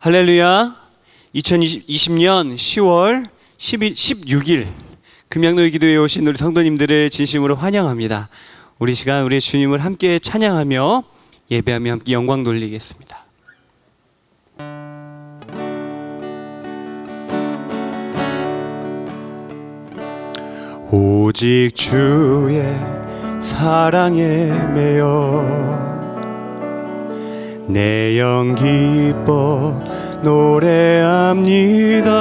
할렐루야. 2020년 10월 16일 금양로의 기도에 오신 우리 성도님들을 진심으로 환영합니다. 우리 시간 우리 주님을 함께 찬양하며 예배하며 함께 영광 돌리겠습니다. 오직 주의 사랑에 매여 내 영 기뻐 노래합니다.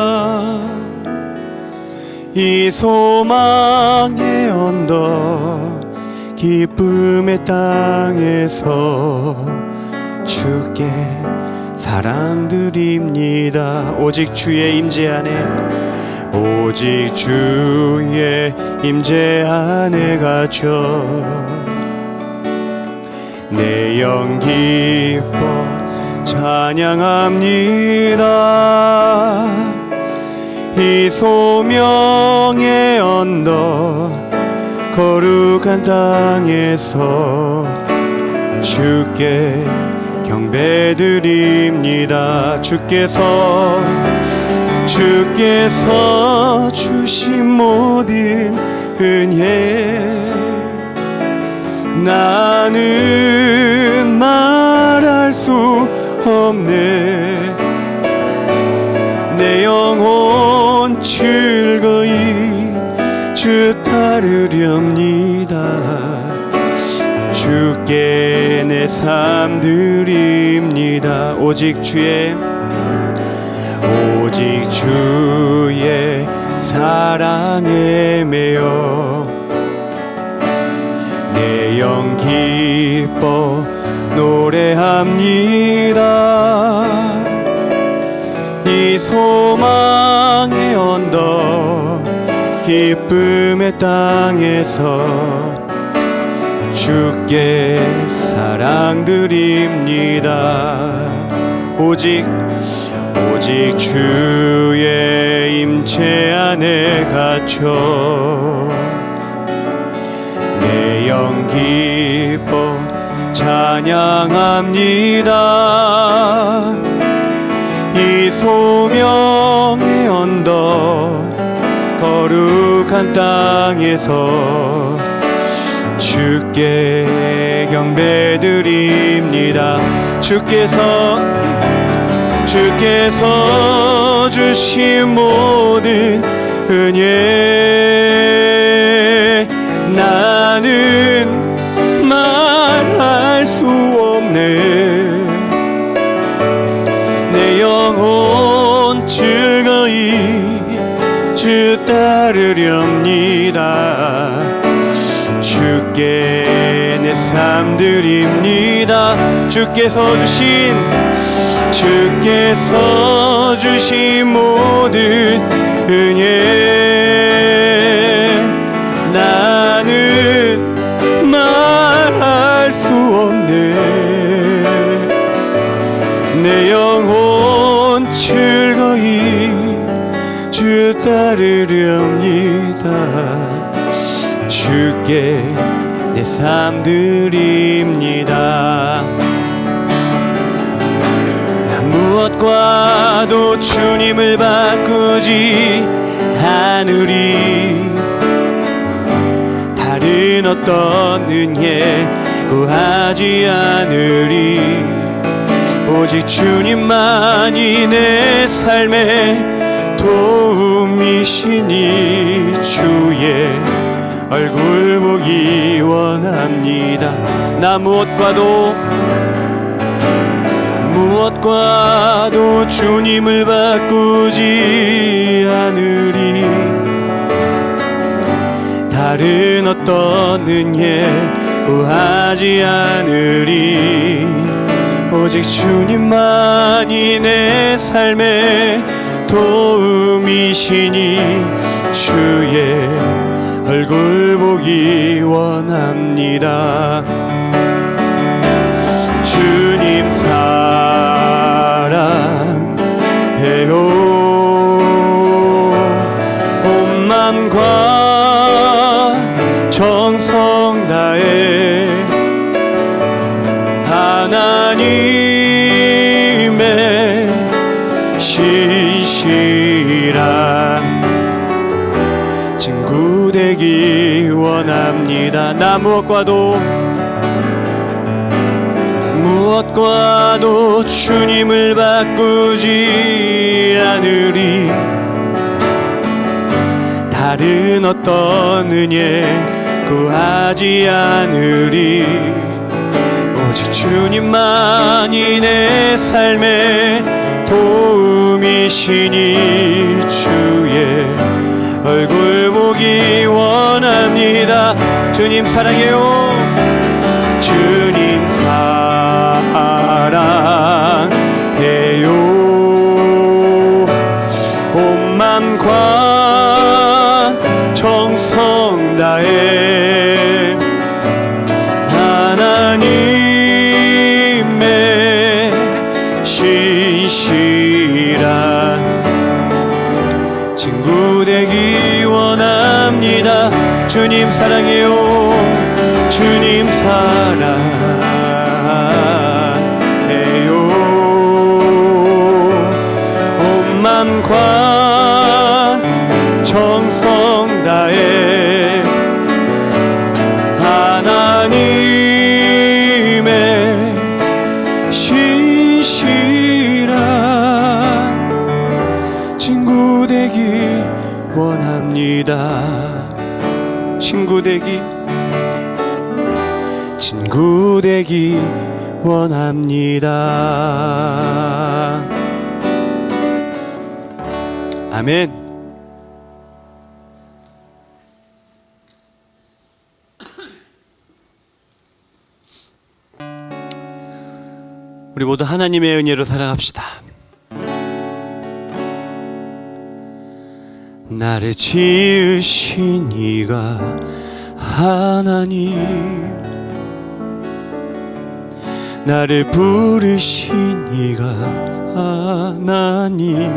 이 소망의 언덕 기쁨의 땅에서 주께 사랑드립니다. 오직 주의 임재 안에 오직 주의 임재 안에 갇혀 내 영 기뻐 찬양합니다. 이 소명의 언덕 거룩한 땅에서 주께 경배드립니다. 주께서 주신 모든 은혜 나는 말할 수 없네. 내 영혼 즐거이 주 따르렵니다. 주께 내 삶 드립니다. 오직 주의 사랑에 매여 내 영 기뻐 노래합니다. 이 소망의 언덕 기쁨의 땅에서 주께 사랑드립니다. 오직 주의 임재 안에 갇혀 내 영 기뻐 찬양합니다. 이 소명의 언덕 거룩한 땅에서 주께 경배드립니다. 주께서 주신 모든 은혜 나는 말할 수 없네. 내 영혼 즐거이 주 따르렵니다. 주께 내 삶 드립니다. 주께서 주신 모든 은혜 나는 말할 수 없네. 내 영혼 즐거이 주 따르렵니다. 주께 내 삶 드립니다. 무엇과도 주님을 바꾸지 않으리. 다른 어떤 은혜 구하지 않으리. 오직 주님만이 내 삶의 도움이시니 주의 얼굴 보기 원합니다. 나 무엇과도 주님을 바꾸지 않으리. 다른 어떤 은혜 구하지 않으리. 오직 주님만이 내 삶의 도움이시니 주의 얼굴 보기 원합니다. 주님 사랑해요. 온 맘과 정성 다해 하나님의 원합니다. 나 무엇과도 주님을 바꾸지 않으리. 다른 어떤 은혜 구하지 않으리. 오직 주님만이 내 삶의 도움이시니 주의 얼굴 보기 원합니다. 주님 사랑해요. 주님 사랑해요. 온 맘과 정성 다해 하나님의 신실한 친구 되기 원합니다. 주님 사랑해요. 주님 사랑해요. 온 맘과 정성 다해 하나님의 신실한 친구 되기 원합니다. 친구 되기 원합니다. 아멘. 우리 모두 하나님의 은혜로 살아갑시다. 나를 지으신 이가 하나님, 나를 부르신 이가 하나님,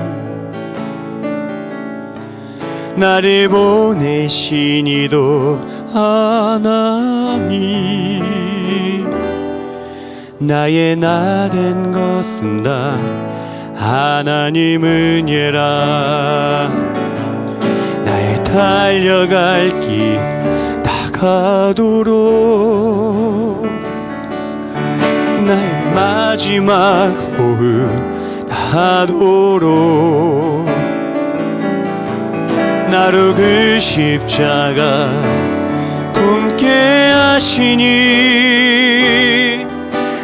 나를 보내신 이도 하나님, 나의 나 된 것은 다 하나님 은혜라. 나의 달려갈 길 다가도록 나의 마지막 호흡 다하도록 나로 그 십자가 품게 하시니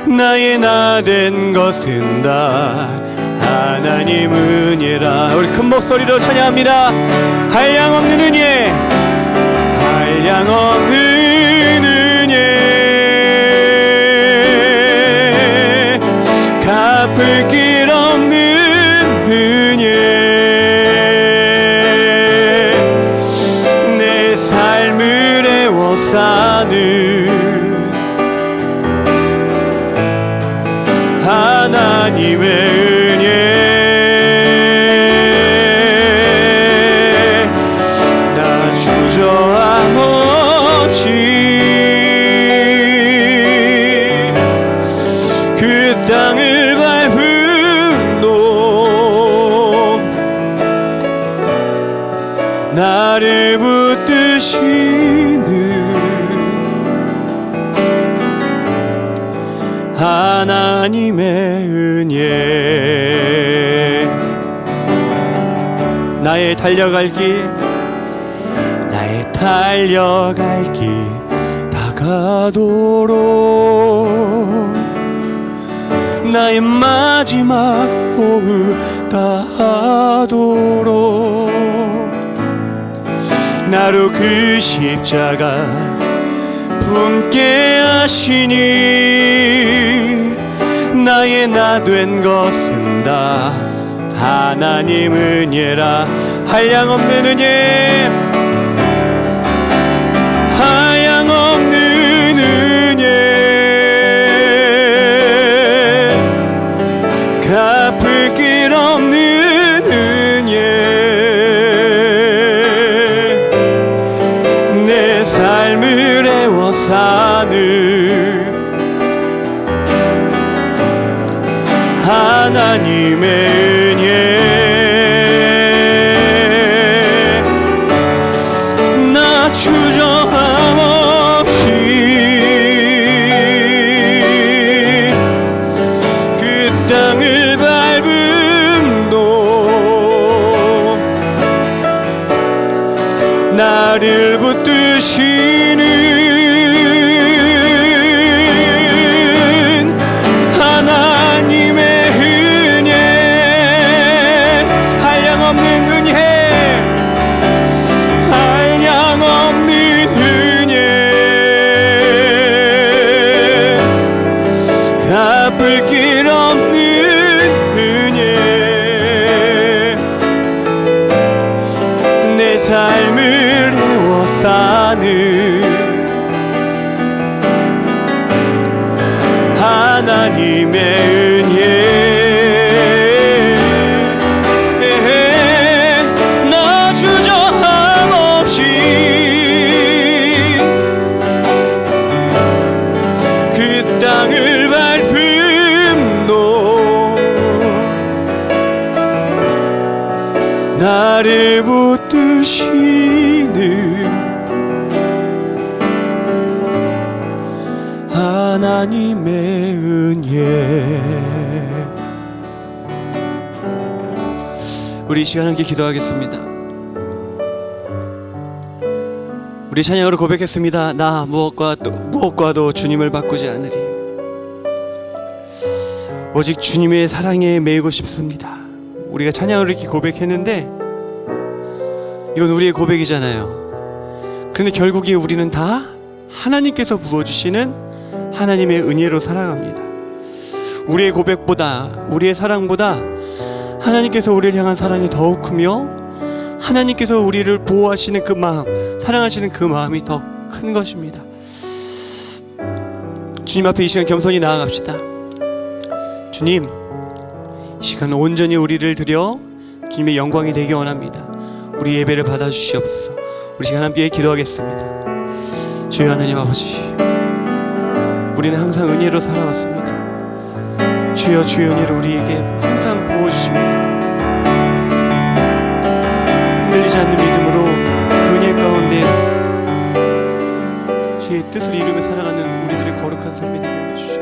나의 나 된 것은 다 하나님 은혜라. 우리 큰 목소리로 찬양합니다. 한량없는 은혜, 한량없는 은혜, 갚을 길 없는 은혜, 내 삶을 애워싸는 하나님의 은혜. 나 주저함 없이 그 땅을 밟은 놈, 나를 붙드시는 하나님의 은혜. 나의 달려갈 길, 나의 달려갈 길 다가도록 나의 마지막 호흡 다하도록 나로 그 십자가 품게 하시니 나의 나 된 것은 다 하나님 은혜라. 한량없는 은혜, 한량없는 은혜, 갚을 길 없는 은혜, 내 삶을 애워싸는 하나님의 은혜. 나 주저함 나를 붙드시는 하나님의 은혜, 한량없는 은혜, 한량없는 은혜, 갚을 길 없는 은혜, 내 삶을 애워싸는 하나님의 은혜, 나 주저함 없이 그 땅을 밟음도 나를 붙드시는 하나님의 은혜. 우리 이 시간 함께 기도하겠습니다. 우리 찬양으로 고백했습니다. 나 무엇과도 주님을 바꾸지 않으리. 오직 주님의 사랑에 매이고 싶습니다. 우리가 찬양으로 이렇게 고백했는데 이건 우리의 고백이잖아요. 그런데 결국에 우리는 다 하나님께서 부어주시는 하나님의 은혜로 살아갑니다. 우리의 고백보다, 우리의 사랑보다 하나님께서 우리를 향한 사랑이 더욱 크며 하나님께서 우리를 보호하시는 그 마음, 사랑하시는 그 마음이 더 큰 것입니다. 주님 앞에 이 시간 겸손히 나아갑시다. 주님, 이 시간 온전히 우리를 드려 주님의 영광이 되기 원합니다. 우리 예배를 받아주시옵소서. 우리 시간 함께 기도하겠습니다. 주여 하나님 아버지, 우리는 항상 은혜로 살아왔습니다. 주여, 주의 은혜를 우리에게 항상 부어주십니다. 흔들리지 않는 믿음으로 그 은혜 가운데 주의 뜻을 이루며 살아가는 우리들의 거룩한 삶이 되게 하여 주시옵소서.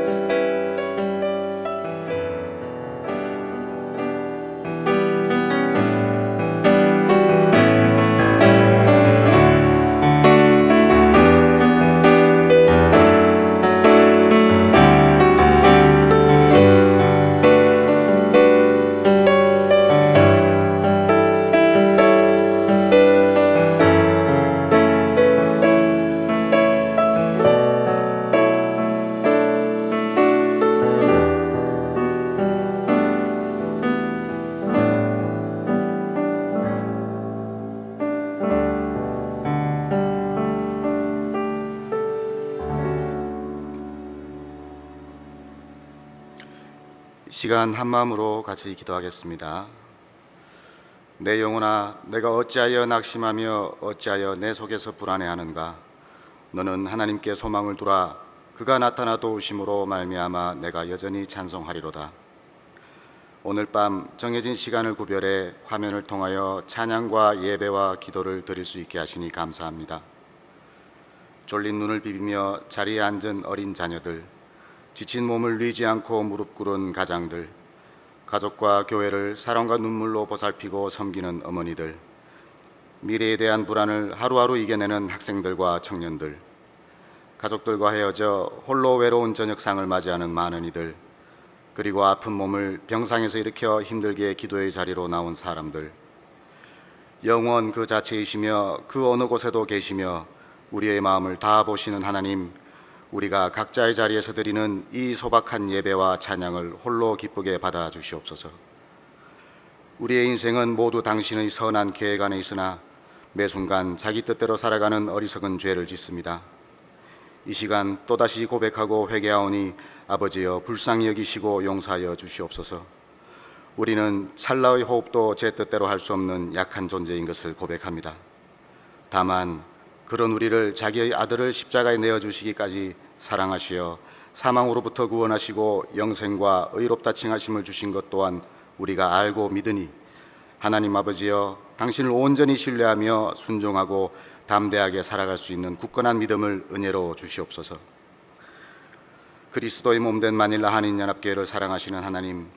시간 한마음으로 같이 기도하겠습니다. 내 영혼아, 내가 어찌하여 낙심하며 어찌하여 내 속에서 불안해하는가? 너는 하나님께 소망을 두라. 그가 나타나 도우심으로 말미암아 내가 여전히 찬송하리로다. 오늘 밤 정해진 시간을 구별해 화면을 통하여 찬양과 예배와 기도를 드릴 수 있게 하시니 감사합니다. 졸린 눈을 비비며 자리에 앉은 어린 자녀들, 지친 몸을 뉘지 않고 무릎 꿇은 가장들, 가족과 교회를 사랑과 눈물로 보살피고 섬기는 어머니들, 미래에 대한 불안을 하루하루 이겨내는 학생들과 청년들, 가족들과 헤어져 홀로 외로운 저녁상을 맞이하는 많은 이들, 그리고 아픈 몸을 병상에서 일으켜 힘들게 기도의 자리로 나온 사람들, 영원 그 자체이시며 그 어느 곳에도 계시며 우리의 마음을 다 보시는 하나님, 우리가 각자의 자리에서 드리는 이 소박한 예배와 찬양을 홀로 기쁘게 받아 주시옵소서. 우리의 인생은 모두 당신의 선한 계획 안에 있으나 매 순간 자기 뜻대로 살아가는 어리석은 죄를 짓습니다. 이 시간 또다시 고백하고 회개하오니 아버지여 불쌍히 여기시고 용서하여 주시옵소서. 우리는 찰나의 호흡도 제 뜻대로 할 수 없는 약한 존재인 것을 고백합니다. 다만 그런 우리를 자기의 아들을 십자가에 내어주시기까지 사랑하시어 사망으로부터 구원하시고 영생과 의롭다 칭하심을 주신 것 또한 우리가 알고 믿으니 하나님 아버지여, 당신을 온전히 신뢰하며 순종하고 담대하게 살아갈 수 있는 굳건한 믿음을 은혜로 주시옵소서. 그리스도의 몸된 마닐라 한인연합교회를 사랑하시는 하나님,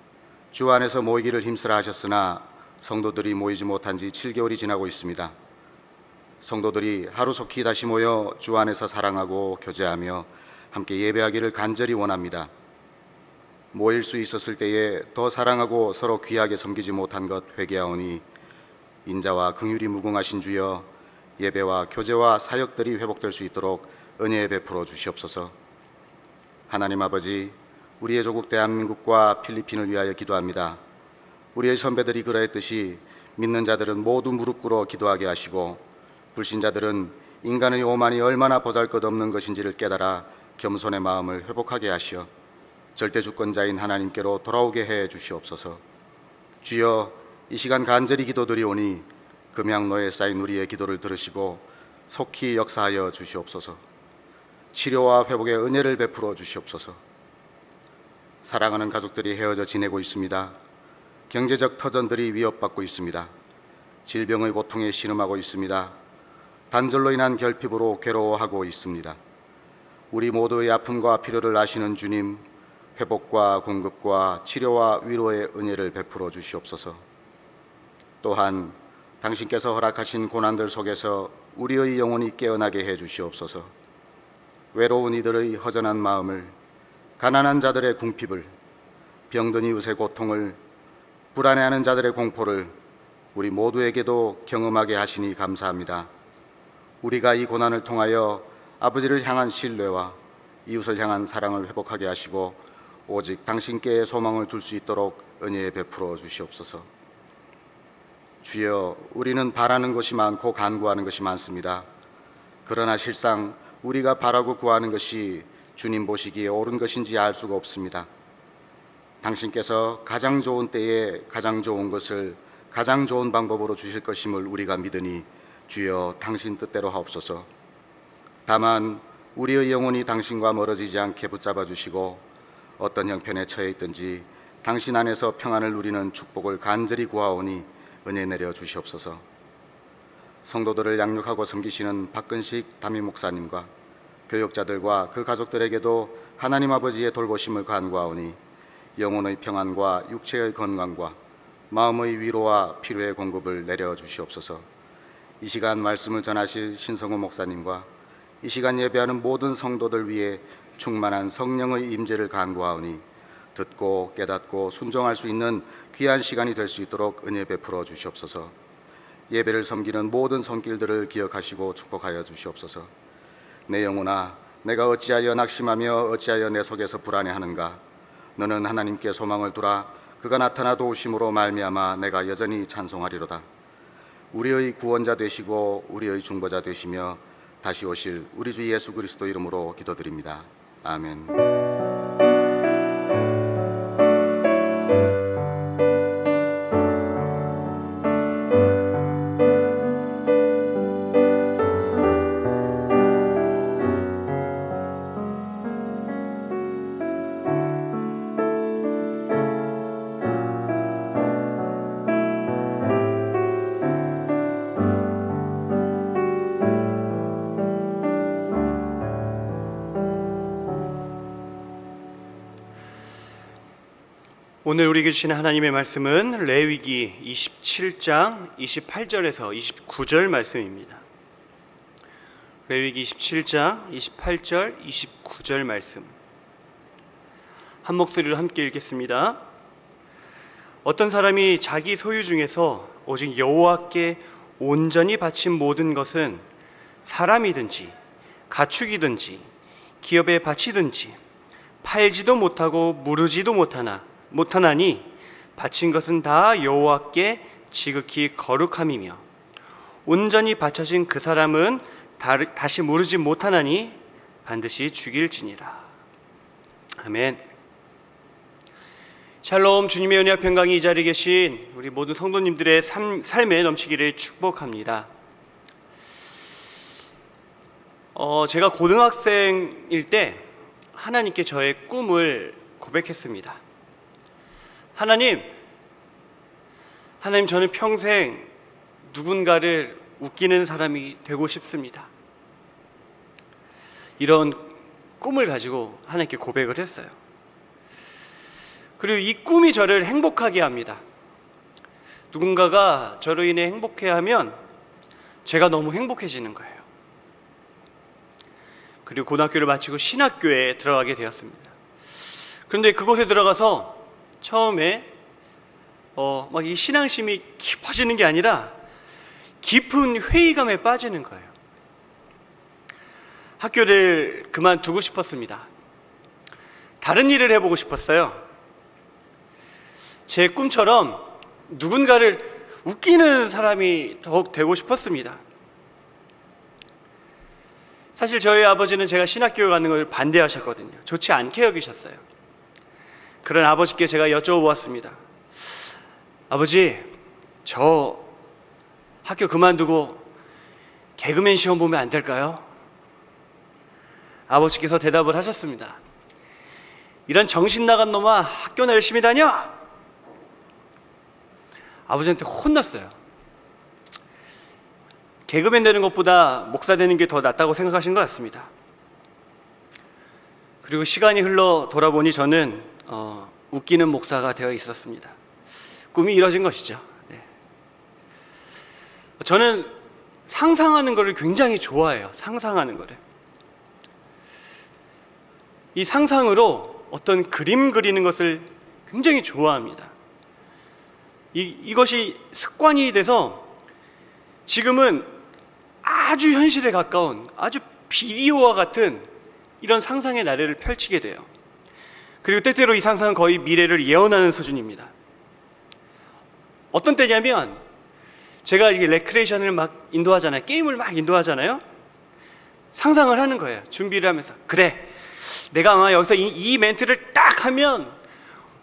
주 안에서 모이기를 힘쓰라 하셨으나 성도들이 모이지 못한 지 7개월이 지나고 있습니다. 성도들이 하루속히 다시 모여 주 안에서 사랑하고 교제하며 함께 예배하기를 간절히 원합니다. 모일 수 있었을 때에 더 사랑하고 서로 귀하게 섬기지 못한 것 회개하오니 인자와 긍휼이 무궁하신 주여, 예배와 교제와 사역들이 회복될 수 있도록 은혜 베풀어 주시옵소서. 하나님 아버지, 우리의 조국 대한민국과 필리핀을 위하여 기도합니다. 우리의 선배들이 그러했듯이 믿는 자들은 모두 무릎 꿇어 기도하게 하시고, 불신자들은 인간의 오만이 얼마나 보잘것없는 것인지를 깨달아 겸손의 마음을 회복하게 하시어 절대주권자인 하나님께로 돌아오게 해 주시옵소서. 주여, 이 시간 간절히 기도드리오니 금양로에 쌓인 우리의 기도를 들으시고 속히 역사하여 주시옵소서. 치료와 회복의 은혜를 베풀어 주시옵소서. 사랑하는 가족들이 헤어져 지내고 있습니다. 경제적 터전들이 위협받고 있습니다. 질병의 고통에 신음하고 있습니다. 단절로 인한 결핍으로 괴로워하고 있습니다. 우리 모두의 아픔과 필요를 아시는 주님, 회복과 공급과 치료와 위로의 은혜를 베풀어 주시옵소서. 또한 당신께서 허락하신 고난들 속에서 우리의 영혼이 깨어나게 해 주시옵소서. 외로운 이들의 허전한 마음을, 가난한 자들의 궁핍을, 병든 이웃의 고통을, 불안해하는 자들의 공포를 우리 모두에게도 경험하게 하시니 감사합니다. 우리가 이 고난을 통하여 아버지를 향한 신뢰와 이웃을 향한 사랑을 회복하게 하시고 오직 당신께 소망을 둘 수 있도록 은혜 베풀어 주시옵소서. 주여, 우리는 바라는 것이 많고 간구하는 것이 많습니다. 그러나 실상 우리가 바라고 구하는 것이 주님 보시기에 옳은 것인지 알 수가 없습니다. 당신께서 가장 좋은 때에 가장 좋은 것을 가장 좋은 방법으로 주실 것임을 우리가 믿으니 주여, 당신 뜻대로 하옵소서. 다만 우리의 영혼이 당신과 멀어지지 않게 붙잡아 주시고 어떤 형편에 처해 있든지 당신 안에서 평안을 누리는 축복을 간절히 구하오니 은혜 내려 주시옵소서. 성도들을 양육하고 섬기시는 박근식 담임 목사님과 교역자들과 그 가족들에게도 하나님 아버지의 돌보심을 간구하오니 영혼의 평안과 육체의 건강과 마음의 위로와 필요의 공급을 내려 주시옵소서. 이 시간 말씀을 전하실 신성호 목사님과 이 시간 예배하는 모든 성도들 위해 충만한 성령의 임재를 간구하오니 듣고 깨닫고 순종할 수 있는 귀한 시간이 될 수 있도록 은혜 베풀어 주시옵소서. 예배를 섬기는 모든 손길들을 기억하시고 축복하여 주시옵소서. 내 영혼아, 내가 어찌하여 낙심하며 어찌하여 내 속에서 불안해하는가? 너는 하나님께 소망을 두라. 그가 나타나 도우심으로 말미암아 내가 여전히 찬송하리로다. 우리의 구원자 되시고 우리의 중보자 되시며 다시 오실 우리 주 예수 그리스도 이름으로 기도드립니다. 아멘. 오늘 우리에게 주시는 하나님의 말씀은 레위기 27장 28절에서 29절 말씀입니다. 레위기 27장 28절 29절 말씀, 한 목소리로 함께 읽겠습니다. 어떤 사람이 자기 소유 중에서 오직 여호와께 온전히 바친 모든 것은 사람이든지 가축이든지 기업에 바치든지 팔지도 못하고 무르지도 못하나니 바친 것은 다 여호와께 지극히 거룩함이며 온전히 바쳐진 그 사람은 다시 무르지 못하나니 반드시 죽일지니라. 아멘. 샬롬. 주님의 은혜와 평강이 이 자리에 계신 우리 모든 성도님들의 삶에 넘치기를 축복합니다. 제가 고등학생일 때 하나님께 저의 꿈을 고백했습니다. 하나님, 저는 평생 누군가를 웃기는 사람이 되고 싶습니다. 이런 꿈을 가지고 하나님께 고백을 했어요. 그리고 이 꿈이 저를 행복하게 합니다. 누군가가 저로 인해 행복해하면 제가 너무 행복해지는 거예요. 그리고 고등학교를 마치고 신학교에 들어가게 되었습니다. 그런데 그곳에 들어가서 처음에 막 이 신앙심이 깊어지는 게 아니라 깊은 회의감에 빠지는 거예요. 학교를 그만두고 싶었습니다. 다른 일을 해보고 싶었어요. 제 꿈처럼 누군가를 웃기는 사람이 더욱 되고 싶었습니다. 사실 저희 아버지는 제가 신학교에 가는 걸 반대하셨거든요. 좋지 않게 여기셨어요. 그런 아버지께 제가 여쭤보았습니다. 아버지, 저 학교 그만두고 개그맨 시험 보면 안 될까요? 아버지께서 대답을 하셨습니다. 이런 정신 나간 놈아, 학교나 열심히 다녀! 아버지한테 혼났어요. 개그맨 되는 것보다 목사 되는 게 더 낫다고 생각하신 것 같습니다. 그리고 시간이 흘러 돌아보니 저는 웃기는 목사가 되어 있었습니다. 꿈이 이뤄진 것이죠. 네. 저는 상상하는 것을 굉장히 좋아해요. 상상하는 것을. 이 상상으로 어떤 그림 그리는 것을 굉장히 좋아합니다. 이것이 습관이 돼서 지금은 아주 현실에 가까운 아주 비디오와 같은 이런 상상의 나래를 펼치게 돼요. 그리고 때때로 이 상상은 거의 미래를 예언하는 수준입니다. 어떤 때냐면 제가 이게 레크레이션을 막 인도하잖아요. 게임을 막 인도하잖아요. 상상을 하는 거예요. 준비를 하면서 그래, 내가 아마 여기서 이 멘트를 딱 하면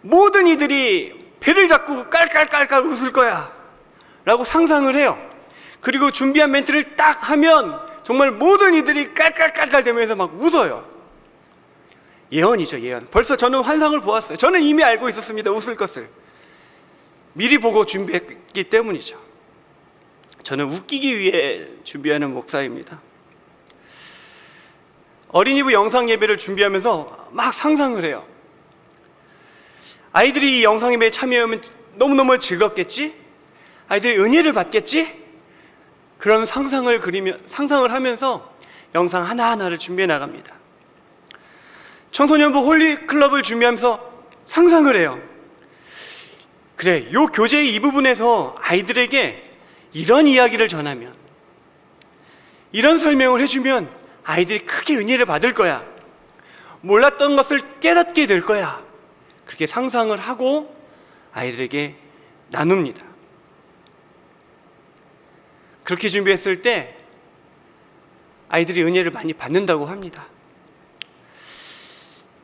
모든 이들이 배를 잡고 깔깔깔깔 웃을 거야 라고 상상을 해요. 그리고 준비한 멘트를 딱 하면 정말 모든 이들이 깔깔깔깔 대면서 막 웃어요. 예언이죠, 예언. 벌써 저는 환상을 보았어요. 저는 이미 알고 있었습니다. 웃을 것을 미리 보고 준비했기 때문이죠. 저는 웃기기 위해 준비하는 목사입니다. 어린이부 영상 예배를 준비하면서 막 상상을 해요. 아이들이 이 영상 예배에 참여하면 너무너무 즐겁겠지? 아이들이 은혜를 받겠지? 그런 상상을 하면서 영상 하나하나를 준비해 나갑니다. 청소년부 홀리클럽을 준비하면서 상상을 해요. 그래, 요 교재의 이 부분에서 아이들에게 이런 이야기를 전하면, 이런 설명을 해주면 아이들이 크게 은혜를 받을 거야. 몰랐던 것을 깨닫게 될 거야. 그렇게 상상을 하고 아이들에게 나눕니다. 그렇게 준비했을 때 아이들이 은혜를 많이 받는다고 합니다.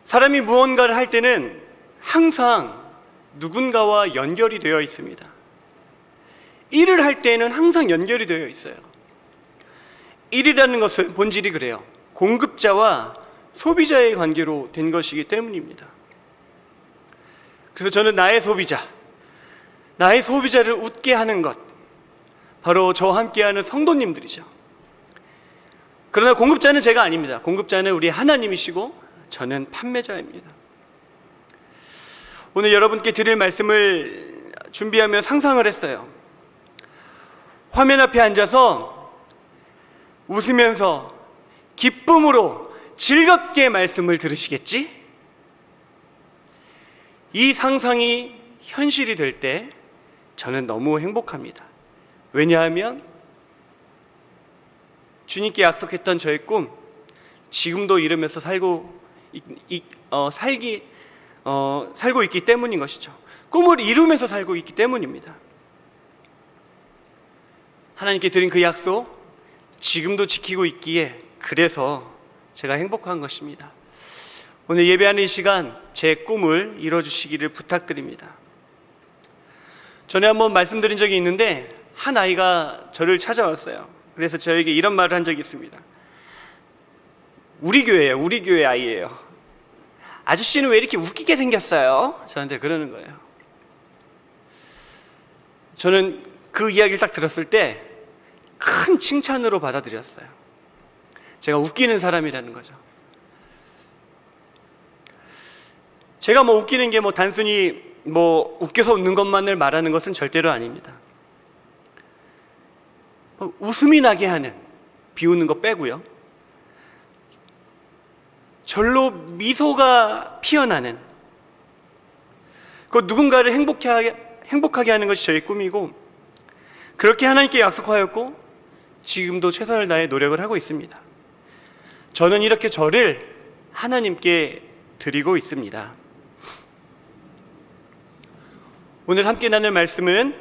사람이 무언가를 할 때는 항상 누군가와 연결이 되어 있습니다. 일을 할 때는 항상 연결이 되어 있어요. 일이라는 것은 본질이 그래요. 공급자와 소비자의 관계로 된 것이기 때문입니다. 그래서 저는 나의 소비자를 웃게 하는 것, 바로 저와 함께하는 성도님들이죠. 그러나 공급자는 제가 아닙니다. 공급자는 우리 하나님이시고 저는 판매자입니다. 오늘 여러분께 드릴 말씀을 준비하며 상상을 했어요. 화면 앞에 앉아서 웃으면서 기쁨으로 즐겁게 말씀을 들으시겠지? 이 상상이 현실이 될 때 저는 너무 행복합니다. 왜냐하면 주님께 약속했던 저의 꿈, 지금도 이루면서 살고 있기 때문인 것이죠. 꿈을 이루면서 살고 있기 때문입니다. 하나님께 드린 그 약속, 지금도 지키고 있기에 그래서 제가 행복한 것입니다. 오늘 예배하는 이 시간 제 꿈을 이뤄주시기를 부탁드립니다. 전에 한번 말씀드린 적이 있는데 한 아이가 저를 찾아왔어요. 그래서 저에게 이런 말을 한 적이 있습니다. 우리 교회 아이예요. 아저씨는 왜 이렇게 웃기게 생겼어요? 저한테 그러는 거예요. 저는 그 이야기를 딱 들었을 때 큰 칭찬으로 받아들였어요. 제가 웃기는 사람이라는 거죠. 제가 웃기는 게 단순히 웃겨서 웃는 것만을 말하는 것은 절대로 아닙니다. 웃음이 나게 하는, 비웃는 거 빼고요, 절로 미소가 피어나는, 그 누군가를 행복하게 하는 것이 저의 꿈이고, 그렇게 하나님께 약속하였고 지금도 최선을 다해 노력을 하고 있습니다. 저는 이렇게 저를 하나님께 드리고 있습니다. 오늘 함께 나눌 말씀은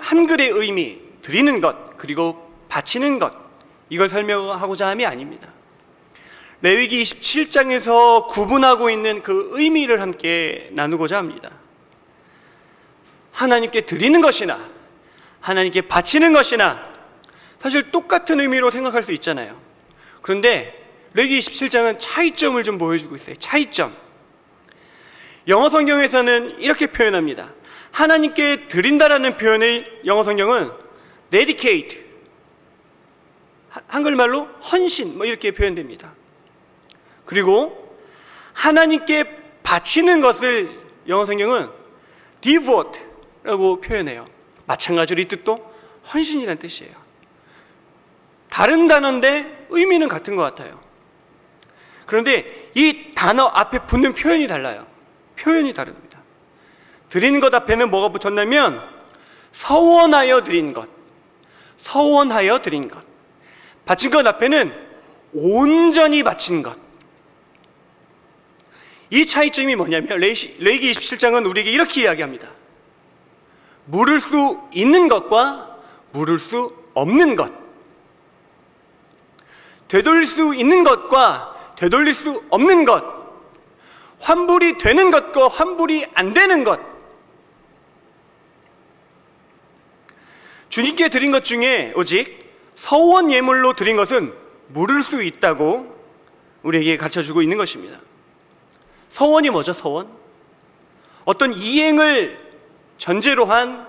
한글의 의미, 드리는 것 그리고 바치는 것, 이걸 설명하고자 함이 아닙니다. 레위기 27장에서 구분하고 있는 그 의미를 함께 나누고자 합니다. 하나님께 드리는 것이나 하나님께 바치는 것이나 사실 똑같은 의미로 생각할 수 있잖아요. 그런데 레위기 27장은 차이점을 좀 보여주고 있어요. 차이점. 영어 성경에서는 이렇게 표현합니다. 하나님께 드린다라는 표현의 영어 성경은 dedicate, 한글말로 헌신, 이렇게 표현됩니다. 그리고 하나님께 바치는 것을 영어 성경은 devote라고 표현해요. 마찬가지로 이 뜻도 헌신이라는 뜻이에요. 다른 단어인데 의미는 같은 것 같아요. 그런데 이 단어 앞에 붙는 표현이 달라요. 표현이 다릅니다. 드리는 것 앞에는 뭐가 붙었냐면 서원하여 드린 것, 서원하여 드린 것. 바친 것 앞에는 온전히 바친 것. 이 차이점이 뭐냐면 레위기 27장은 우리에게 이렇게 이야기합니다. 물을 수 있는 것과 물을 수 없는 것, 되돌릴 수 있는 것과 되돌릴 수 없는 것, 환불이 되는 것과 환불이 안 되는 것. 주님께 드린 것 중에 오직 서원 예물로 드린 것은 물을 수 있다고 우리에게 가르쳐주고 있는 것입니다. 서원이 뭐죠? 서원? 어떤 이행을 전제로 한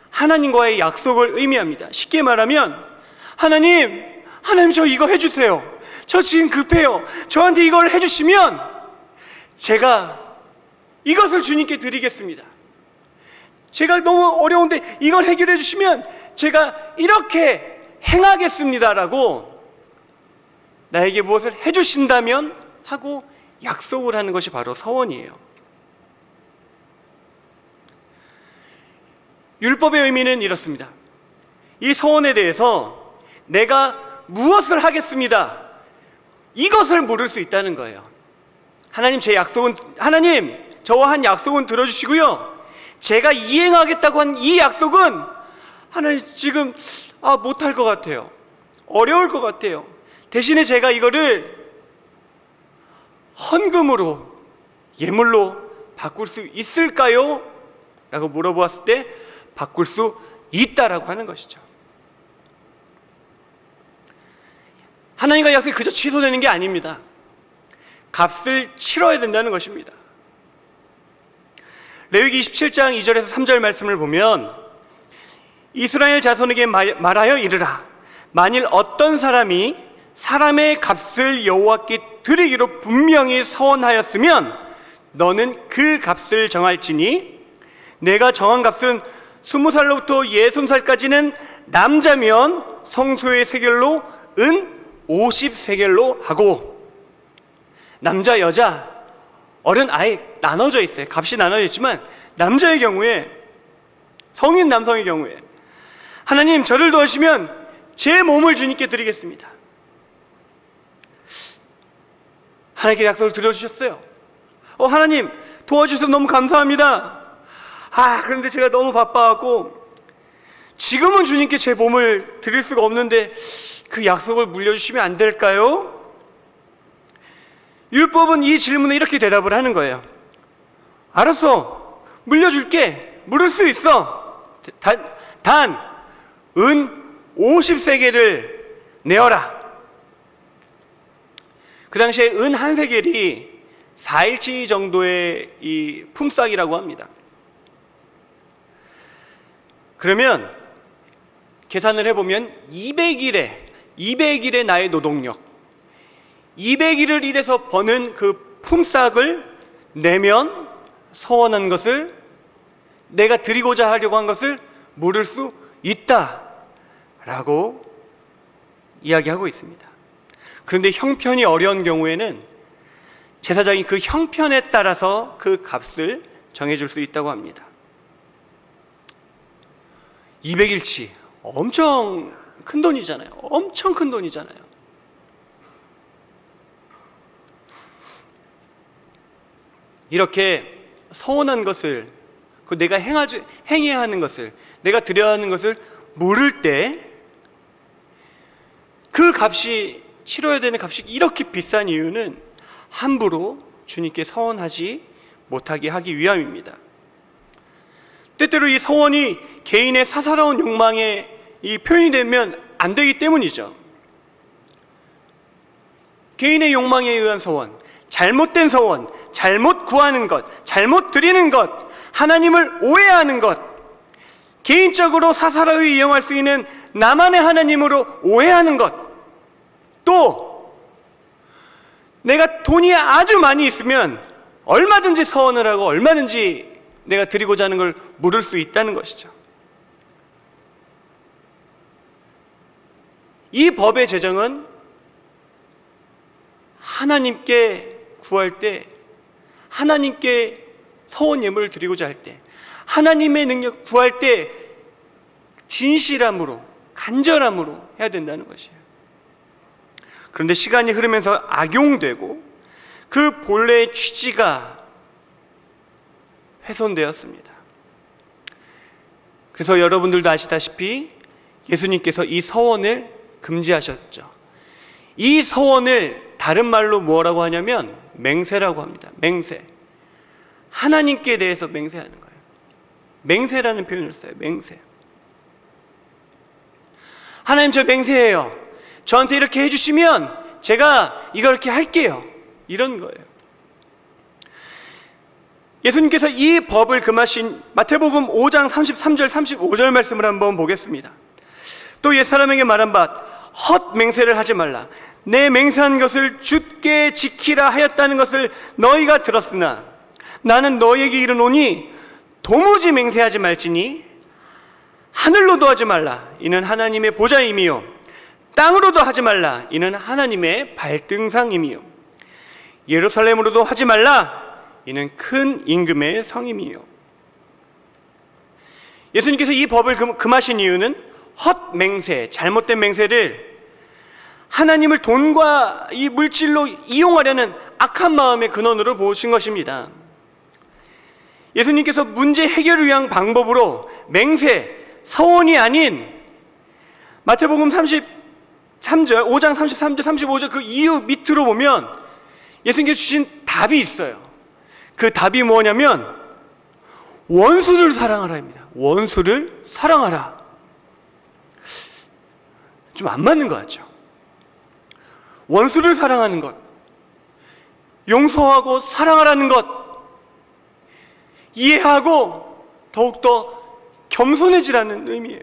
하나님과의 약속을 의미합니다. 쉽게 말하면 하나님 저 이거 해주세요. 저 지금 급해요. 저한테 이걸 해주시면 제가 이것을 주님께 드리겠습니다. 제가 너무 어려운데 이걸 해결해 주시면 제가 이렇게 행하겠습니다라고 나에게 무엇을 해주신다면 하고 약속을 하는 것이 바로 서원이에요. 율법의 의미는 이렇습니다. 이 서원에 대해서 내가 무엇을 하겠습니다, 이것을 물을 수 있다는 거예요. 하나님 저와 한 약속은 들어주시고요, 제가 이행하겠다고 한 이 약속은 하나님 지금 못할 것 같아요. 어려울 것 같아요. 대신에 제가 이거를 헌금으로, 예물로 바꿀 수 있을까요? 라고 물어보았을 때 바꿀 수 있다라고 하는 것이죠. 하나님과 약속이 그저 취소되는 게 아닙니다. 값을 치러야 된다는 것입니다. 레위기 27장 2절에서 3절 말씀을 보면 이스라엘 자손에게 말하여 이르라. 만일 어떤 사람이 사람의 값을 여호와께 드리기로 분명히 서원하였으면 너는 그 값을 정할지니 내가 정한 값은 20살로부터 60살까지는 남자면 성소의 세겔로 은 50세겔로 하고, 남자 여자 어른 아이 나눠져 있어요. 값이 나눠져 있지만 남자의 경우에, 성인 남성의 경우에 하나님 저를 도우시면 제 몸을 주님께 드리겠습니다. 하나님께 약속을 들어주셨어요. 하나님 도와주셔서 너무 감사합니다. 그런데 제가 너무 바빠갖고 지금은 주님께 제 몸을 드릴 수가 없는데 그 약속을 물려주시면 안 될까요? 율법은 이 질문에 이렇게 대답을 하는 거예요. 알았어, 물려줄게. 물을 수 있어. 단 은 50세겔을 내어라. 그 당시에 은 한 세겔이 4일치 정도의 이 품삯이라고 합니다. 그러면 계산을 해보면 200일의 나의 노동력, 200일을 일해서 버는 그 품삯을 내면 서원한 것을, 내가 드리고자 하려고 한 것을 물을 수 있다라고 이야기하고 있습니다. 그런데 형편이 어려운 경우에는 제사장이 그 형편에 따라서 그 값을 정해줄 수 있다고 합니다. 200일치 엄청 큰 돈이잖아요. 엄청 큰 돈이잖아요. 이렇게 서원한 것을, 내가 행해야 하는 것을, 내가 드려야 하는 것을 물을 때 그 값이, 치러야 되는 값이 이렇게 비싼 이유는 함부로 주님께 서원하지 못하게 하기 위함입니다. 때때로 이 서원이 개인의 사사로운 욕망에 이 표현이 되면 안 되기 때문이죠. 개인의 욕망에 의한 서원, 잘못된 서원, 잘못 구하는 것, 잘못 드리는 것, 하나님을 오해하는 것, 개인적으로 사사로이 이용할 수 있는 나만의 하나님으로 오해하는 것, 또 내가 돈이 아주 많이 있으면 얼마든지 서원을 하고 얼마든지 내가 드리고자 하는 걸 물을 수 있다는 것이죠. 이 법의 제정은 하나님께 구할 때, 하나님께 서원 예물을 드리고자 할 때, 하나님의 능력 구할 때 진실함으로, 간절함으로 해야 된다는 것이에요. 그런데 시간이 흐르면서 악용되고 그 본래의 취지가 훼손되었습니다. 그래서 여러분들도 아시다시피 예수님께서 이 서원을 금지하셨죠. 이 서원을 다른 말로 뭐라고 하냐면 맹세라고 합니다. 맹세. 하나님께 대해서 맹세하는 거예요. 맹세라는 표현을 써요. 맹세. 하나님, 저 맹세해요. 저한테 이렇게 해주시면 제가 이렇게 할게요. 이런 거예요. 예수님께서 이 법을 금하신 마태복음 5장 33절 35절 말씀을 한번 보겠습니다. 또 옛사람에게 말한 바 헛 맹세를 하지 말라. 내 맹세한 것을 굳게 지키라 하였다는 것을 너희가 들었으나 나는 너희에게 이르노니 도무지 맹세하지 말지니 하늘로도 하지 말라. 이는 하나님의 보좌임이요 땅으로도 하지 말라. 이는 하나님의 발등상임이요 예루살렘으로도 하지 말라. 이는 큰 임금의 성임이요. 예수님께서 이 법을 금하신 이유는 헛 맹세, 잘못된 맹세를 하나님을 돈과 이 물질로 이용하려는 악한 마음의 근원으로 보신 것입니다. 예수님께서 문제 해결을 위한 방법으로 맹세, 서원이 아닌 마태복음 5장 33절 35절 그 이유 밑으로 보면 예수님께서 주신 답이 있어요. 그 답이 뭐냐면 원수를 사랑하라입니다. 원수를 사랑하라. 좀 안 맞는 것 같죠? 원수를 사랑하는 것, 용서하고 사랑하라는 것, 이해하고 더욱더 겸손해지라는 의미예요.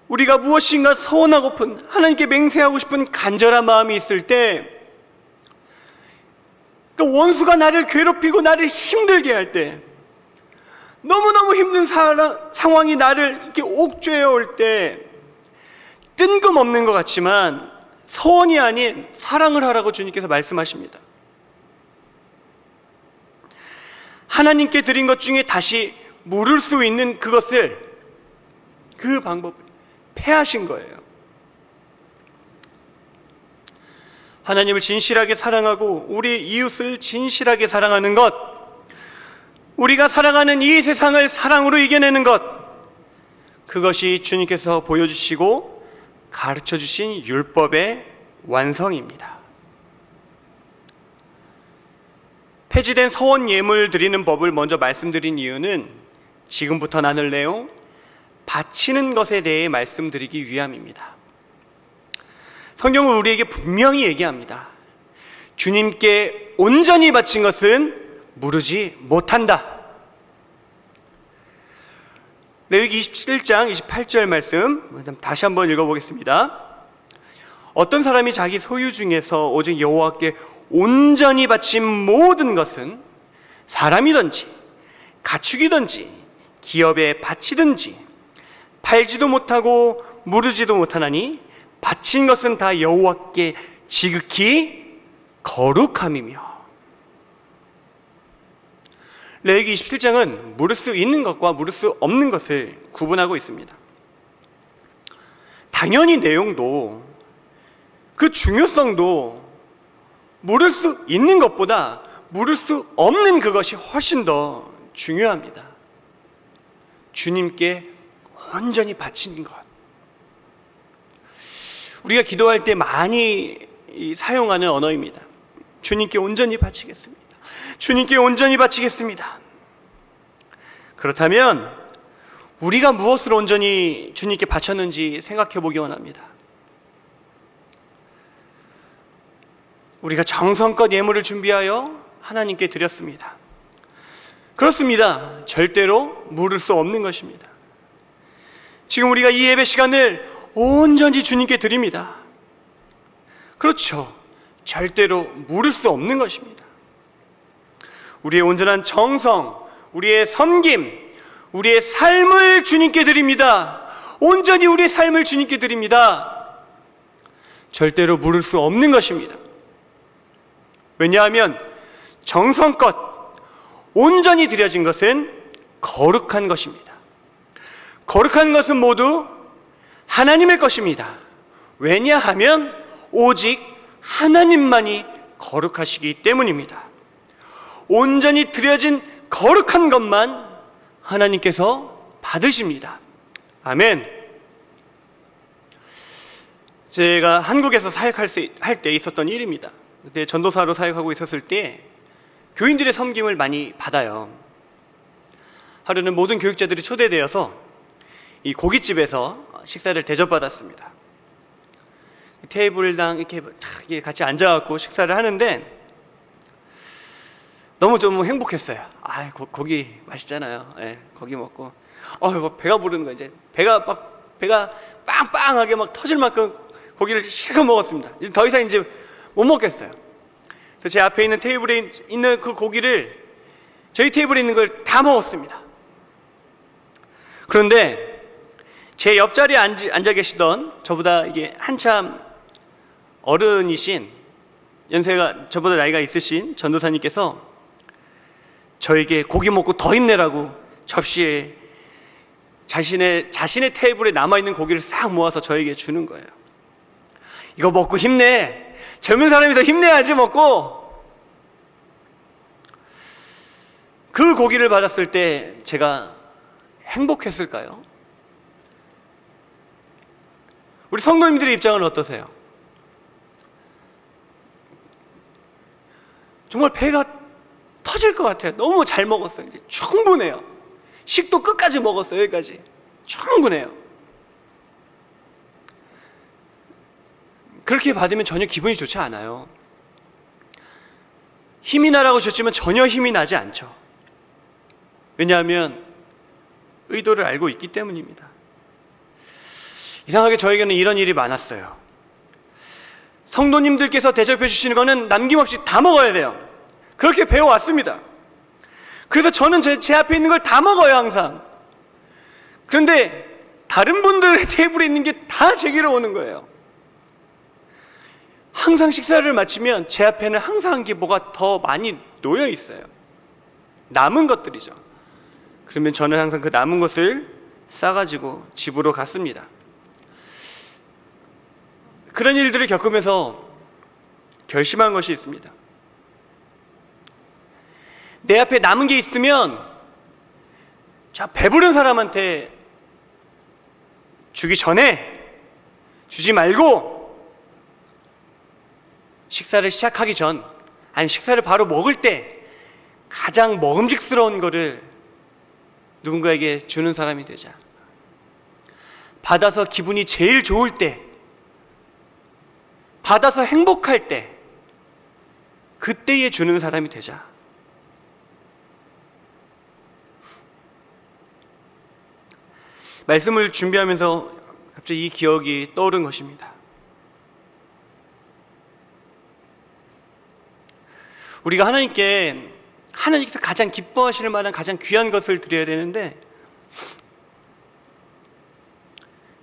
우리가 무엇인가 서원하고픈, 하나님께 맹세하고 싶은 간절한 마음이 있을 때, 그 원수가 나를 괴롭히고 나를 힘들게 할 때, 너무너무 힘든 상황이 나를 이렇게 옥죄어 올 때, 뜬금없는 것 같지만 서원이 아닌 사랑을 하라고 주님께서 말씀하십니다. 하나님께 드린 것 중에 다시 물을 수 있는 그것을, 그 방법을 패하신 거예요. 하나님을 진실하게 사랑하고 우리 이웃을 진실하게 사랑하는 것, 우리가 살아가는 이 세상을 사랑으로 이겨내는 것, 그것이 주님께서 보여주시고 가르쳐주신 율법의 완성입니다. 폐지된 서원 예물 드리는 법을 먼저 말씀드린 이유는 지금부터 나눌 내용, 바치는 것에 대해 말씀드리기 위함입니다. 성경은 우리에게 분명히 얘기합니다. 주님께 온전히 바친 것은 무르지 못한다. 레위기 27장 28절 말씀 다시 한번 읽어보겠습니다. 어떤 사람이 자기 소유 중에서 오직 여호와께 온전히 바친 모든 것은 사람이든지 가축이든지 기업에 바치든지 팔지도 못하고 무르지도 못하나니 바친 것은 다 여호와께 지극히 거룩함이며. 레위기 27장은 물을 수 있는 것과 물을 수 없는 것을 구분하고 있습니다. 당연히 내용도 그 중요성도 물을 수 있는 것보다 물을 수 없는 그것이 훨씬 더 중요합니다. 주님께 온전히 바치는 것. 우리가 기도할 때 많이 사용하는 언어입니다. 주님께 온전히 바치겠습니다. 주님께 온전히 바치겠습니다. 그렇다면 우리가 무엇을 온전히 주님께 바쳤는지 생각해 보기 원합니다. 우리가 정성껏 예물을 준비하여 하나님께 드렸습니다. 그렇습니다. 절대로 물을 수 없는 것입니다. 지금 우리가 이 예배 시간을 온전히 주님께 드립니다. 그렇죠. 절대로 물을 수 없는 것입니다. 우리의 온전한 정성, 우리의 섬김, 우리의 삶을 주님께 드립니다. 온전히 우리의 삶을 주님께 드립니다. 절대로 물을 수 없는 것입니다. 왜냐하면 정성껏 온전히 드려진 것은 거룩한 것입니다. 거룩한 것은 모두 하나님의 것입니다. 왜냐하면 오직 하나님만이 거룩하시기 때문입니다. 온전히 드려진 거룩한 것만 하나님께서 받으십니다. 아멘. 제가 한국에서 사역할 때 있었던 일입니다. 그때 전도사로 사역하고 있었을 때 교인들의 섬김을 많이 받아요. 하루는 모든 교육자들이 초대되어서 이 고깃집에서 식사를 대접받았습니다. 테이블당 이렇게 같이 앉아갖고 식사를 하는데 너무 좀 행복했어요. 고기 맛있잖아요. 네, 고기 먹고 배가 부르는 거예요. 이제 배가 빵빵하게 막 터질 만큼 고기를 실컷 먹었습니다. 더 이상 이제 못 먹겠어요. 그래서 제 앞에 있는 테이블에 있는 그 고기를 저희 테이블에 있는 걸 다 먹었습니다. 그런데 제 옆자리에 앉아 계시던 저보다 이게 한참 어른이신 연세가 저보다 나이가 있으신 전도사님께서 저에게 고기 먹고 더 힘내라고 접시에 자신의 테이블에 남아있는 고기를 싹 모아서 저에게 주는 거예요. 이거 먹고 힘내. 젊은 사람이 더 힘내야지 먹고. 그 고기를 받았을 때 제가 행복했을까요? 우리 성도님들의 입장은 어떠세요? 정말 배가 터질 것 같아요. 너무 잘 먹었어요. 이제 충분해요. 식도 끝까지 먹었어요. 여기까지 충분해요. 그렇게 받으면 전혀 기분이 좋지 않아요. 힘이 나라고 줬지만 전혀 힘이 나지 않죠. 왜냐하면 의도를 알고 있기 때문입니다. 이상하게 저에게는 이런 일이 많았어요. 성도님들께서 대접해 주시는 거는 남김없이 다 먹어야 돼요. 그렇게 배워왔습니다. 그래서 저는 제 앞에 있는 걸 다 먹어요, 항상. 그런데 다른 분들의 테이블에 있는 게 다 제게로 오는 거예요. 항상 식사를 마치면 제 앞에는 항상 게 뭐가 더 많이 놓여 있어요. 남은 것들이죠. 그러면 저는 항상 그 남은 것을 싸가지고 집으로 갔습니다. 그런 일들을 겪으면서 결심한 것이 있습니다. 내 앞에 남은 게 있으면 배부른 사람한테 주기 전에 주지 말고 식사를 시작하기 전, 아니 식사를 바로 먹을 때 가장 먹음직스러운 거를 누군가에게 주는 사람이 되자. 받아서 기분이 제일 좋을 때, 받아서 행복할 때, 그때에 주는 사람이 되자. 말씀을 준비하면서 갑자기 이 기억이 떠오른 것입니다. 우리가 하나님께서 가장 기뻐하실 만한 가장 귀한 것을 드려야 되는데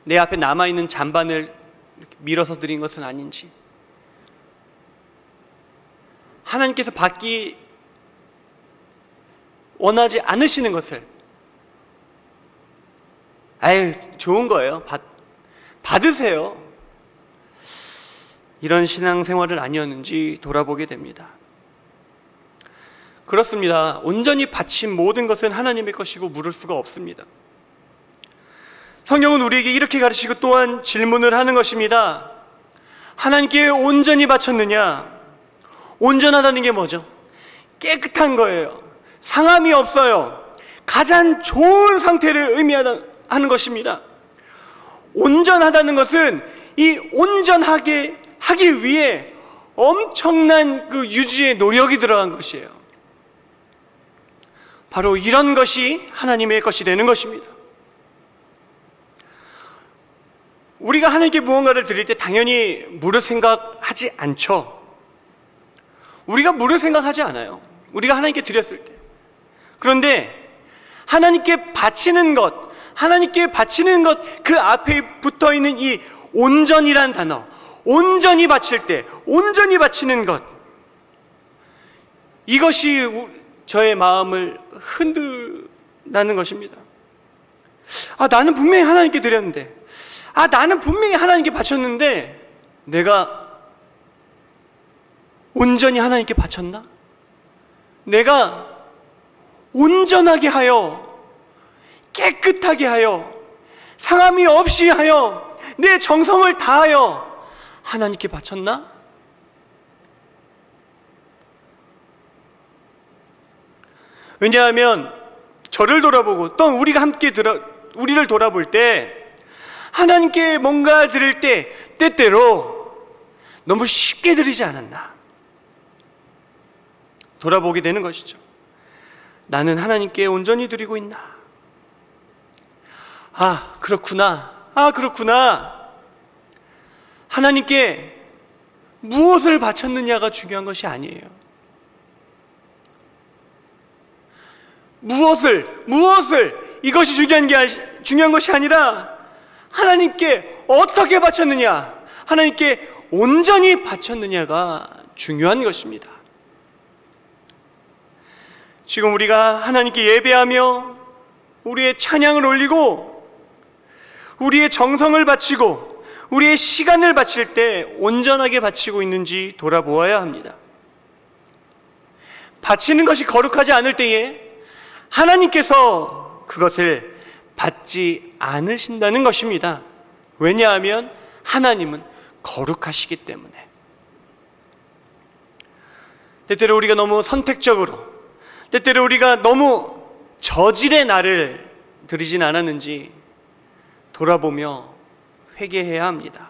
내 앞에 남아있는 잔반을 이렇게 밀어서 드린 것은 아닌지, 하나님께서 받기 원하지 않으시는 것을, 아유 좋은 거예요, 받으세요, 이런 신앙생활은 아니었는지 돌아보게 됩니다. 그렇습니다. 온전히 바친 모든 것은 하나님의 것이고 물을 수가 없습니다. 성경은 우리에게 이렇게 가르치고 또한 질문을 하는 것입니다. 하나님께 온전히 바쳤느냐? 온전하다는 게 뭐죠? 깨끗한 거예요. 상함이 없어요. 가장 좋은 상태를 의미하는 것입니다. 온전하다는 것은 이 온전하게 하기 위해 엄청난 그 유지의 노력이 들어간 것이에요. 바로 이런 것이 하나님의 것이 되는 것입니다. 우리가 하나님께 무언가를 드릴 때 당연히 물을 생각하지 않죠. 우리가 물을 생각하지 않아요. 우리가 하나님께 드렸을 때. 그런데 하나님께 바치는 것, 그 앞에 붙어 있는 이 온전이란 단어, 온전히 바칠 때, 온전히 바치는 것, 이것이 저의 마음을 흔들라는 것입니다. 나는 분명히 하나님께 드렸는데, 나는 분명히 하나님께 바쳤는데 내가 온전히 하나님께 바쳤나? 내가 온전하게 하여, 깨끗하게 하여, 상함이 없이 하여, 내 정성을 다하여 하나님께 바쳤나? 왜냐하면 저를 돌아보고 또 우리가 함께 우리를 돌아볼 때 하나님께 뭔가 드릴 때 때때로 너무 쉽게 드리지 않았나 돌아보게 되는 것이죠. 나는 하나님께 온전히 드리고 있나? 그렇구나. 하나님께 무엇을 바쳤느냐가 중요한 것이 아니에요. 무엇을 이것이 중요한 것이 아니라 하나님께 어떻게 바쳤느냐, 하나님께 온전히 바쳤느냐가 중요한 것입니다. 지금 우리가 하나님께 예배하며 우리의 찬양을 올리고 우리의 정성을 바치고 우리의 시간을 바칠 때 온전하게 바치고 있는지 돌아보아야 합니다. 바치는 것이 거룩하지 않을 때에 하나님께서 그것을 받지 않으신다는 것입니다. 왜냐하면 하나님은 거룩하시기 때문에. 때때로 우리가 너무 선택적으로, 때때로 우리가 너무 저질의 날을 드리진 않았는지 돌아보며 회개해야 합니다.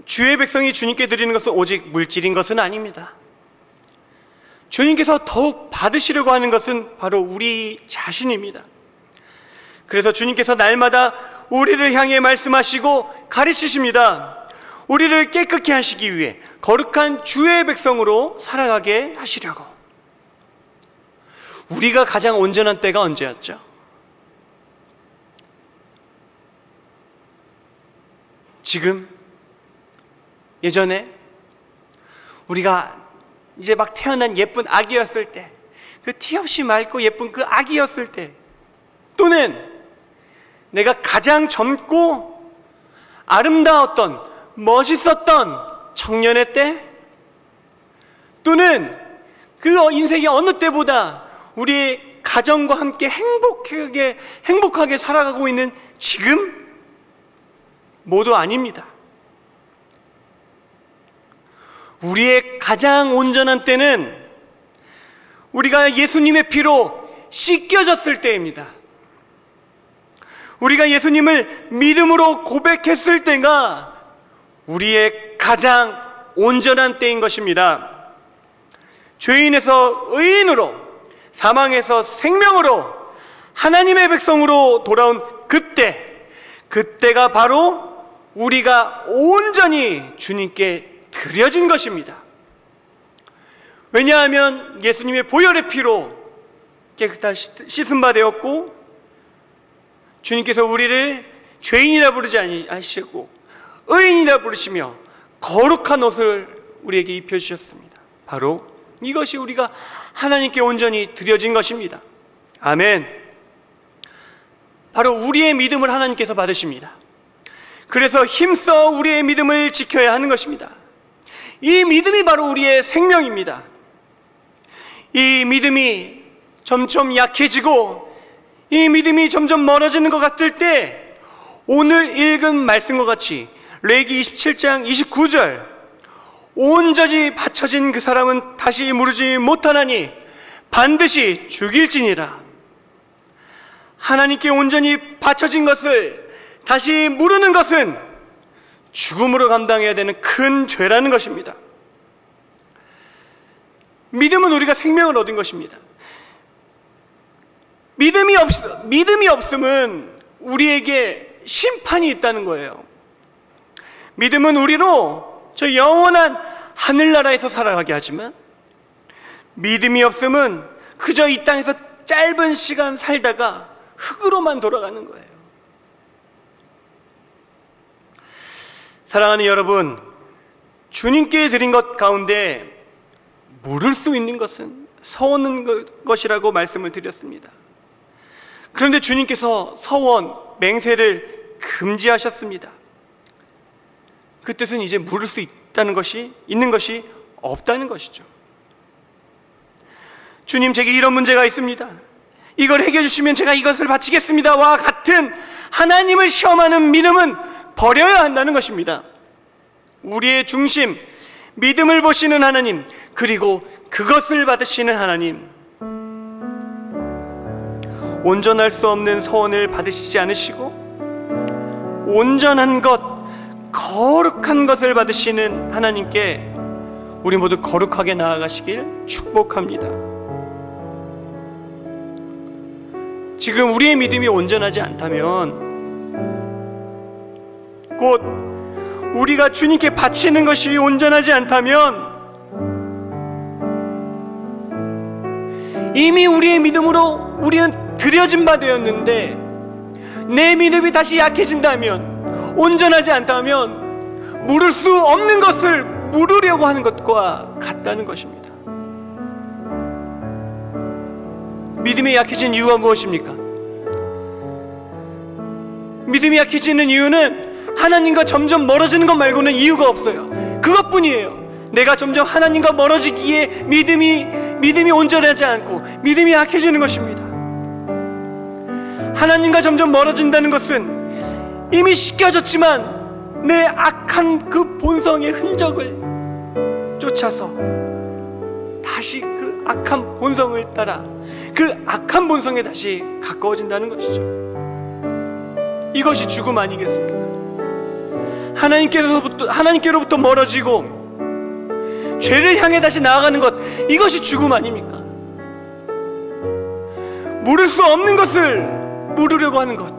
주의 백성이 주님께 드리는 것은 오직 물질인 것은 아닙니다. 주님께서 더욱 받으시려고 하는 것은 바로 우리 자신입니다. 그래서 주님께서 날마다 우리를 향해 말씀하시고 가르치십니다. 우리를 깨끗게 하시기 위해 거룩한 주의 백성으로 살아가게 하시려고. 우리가 가장 온전한 때가 언제였죠? 지금? 예전에? 우리가 이제 막 태어난 예쁜 아기였을 때, 그 티 없이 맑고 예쁜 그 아기였을 때, 또는 내가 가장 젊고 아름다웠던, 멋있었던 청년의 때, 또는 그 인생의 어느 때보다 우리의 가정과 함께 행복하게 살아가고 있는 지금? 모두 아닙니다. 우리의 가장 온전한 때는 우리가 예수님의 피로 씻겨졌을 때입니다. 우리가 예수님을 믿음으로 고백했을 때가 우리의 가장 온전한 때인 것입니다. 죄인에서 의인으로, 사망에서 생명으로, 하나님의 백성으로 돌아온 그때가 바로 우리가 온전히 주님께 드려진 것입니다. 왜냐하면 예수님의 보혈의 피로 깨끗하게 씻은 바 되었고, 주님께서 우리를 죄인이라 부르지 아니하시고 의인이라 부르시며 거룩한 옷을 우리에게 입혀주셨습니다. 바로 이것이 우리가 하나님께 온전히 드려진 것입니다. 아멘. 바로 우리의 믿음을 하나님께서 받으십니다. 그래서 힘써 우리의 믿음을 지켜야 하는 것입니다. 이 믿음이 바로 우리의 생명입니다. 이 믿음이 점점 약해지고 이 믿음이 점점 멀어지는 것 같을 때, 오늘 읽은 말씀과 같이 레위기 27장 29절 온전히 바쳐진 그 사람은 다시 무르지 못하나니 반드시 죽일지니라. 하나님께 온전히 바쳐진 것을 다시 무르는 것은 죽음으로 감당해야 되는 큰 죄라는 것입니다. 믿음은 우리가 생명을 얻은 것입니다. 믿음이 없음은 우리에게 심판이 있다는 거예요. 믿음은 우리로 저 영원한 하늘나라에서 살아가게 하지만, 믿음이 없음은 그저 이 땅에서 짧은 시간 살다가 흙으로만 돌아가는 거예요. 사랑하는 여러분, 주님께 드린 것 가운데 물을 수 있는 것은 서원 것이라고 말씀을 드렸습니다. 그런데 주님께서 서원, 맹세를 금지하셨습니다. 그 뜻은 이제 물을 수 있는 것이 없다는 것이죠. 주님, 제게 이런 문제가 있습니다. 이걸 해결해 주시면 제가 이것을 바치겠습니다와 같은 하나님을 시험하는 믿음은 버려야 한다는 것입니다. 우리의 중심, 믿음을 보시는 하나님, 그리고 그것을 받으시는 하나님, 온전할 수 없는 서원을 받으시지 않으시고 온전한 것, 거룩한 것을 받으시는 하나님께 우리 모두 거룩하게 나아가시길 축복합니다. 지금 우리의 믿음이 온전하지 않다면, 곧 우리가 주님께 바치는 것이 온전하지 않다면, 이미 우리의 믿음으로 우리는 드려진 바 되었는데 내 믿음이 다시 약해진다면, 온전하지 않다면 물을 수 없는 것을 물으려고 하는 것과 같다는 것입니다. 믿음이 약해진 이유가 무엇입니까? 믿음이 약해지는 이유는 하나님과 점점 멀어지는 것 말고는 이유가 없어요. 그것뿐이에요. 내가 점점 하나님과 멀어지기에 믿음이 온전하지 않고 믿음이 약해지는 것입니다. 하나님과 점점 멀어진다는 것은 이미 씻겨졌지만 내 악한 그 본성의 흔적을 쫓아서 다시 그 악한 본성을 따라 그 악한 본성에 다시 가까워진다는 것이죠. 이것이 죽음 아니겠습니까? 하나님께로부터 멀어지고 죄를 향해 다시 나아가는 것, 이것이 죽음 아닙니까? 물을 수 없는 것을 물으려고 하는 것,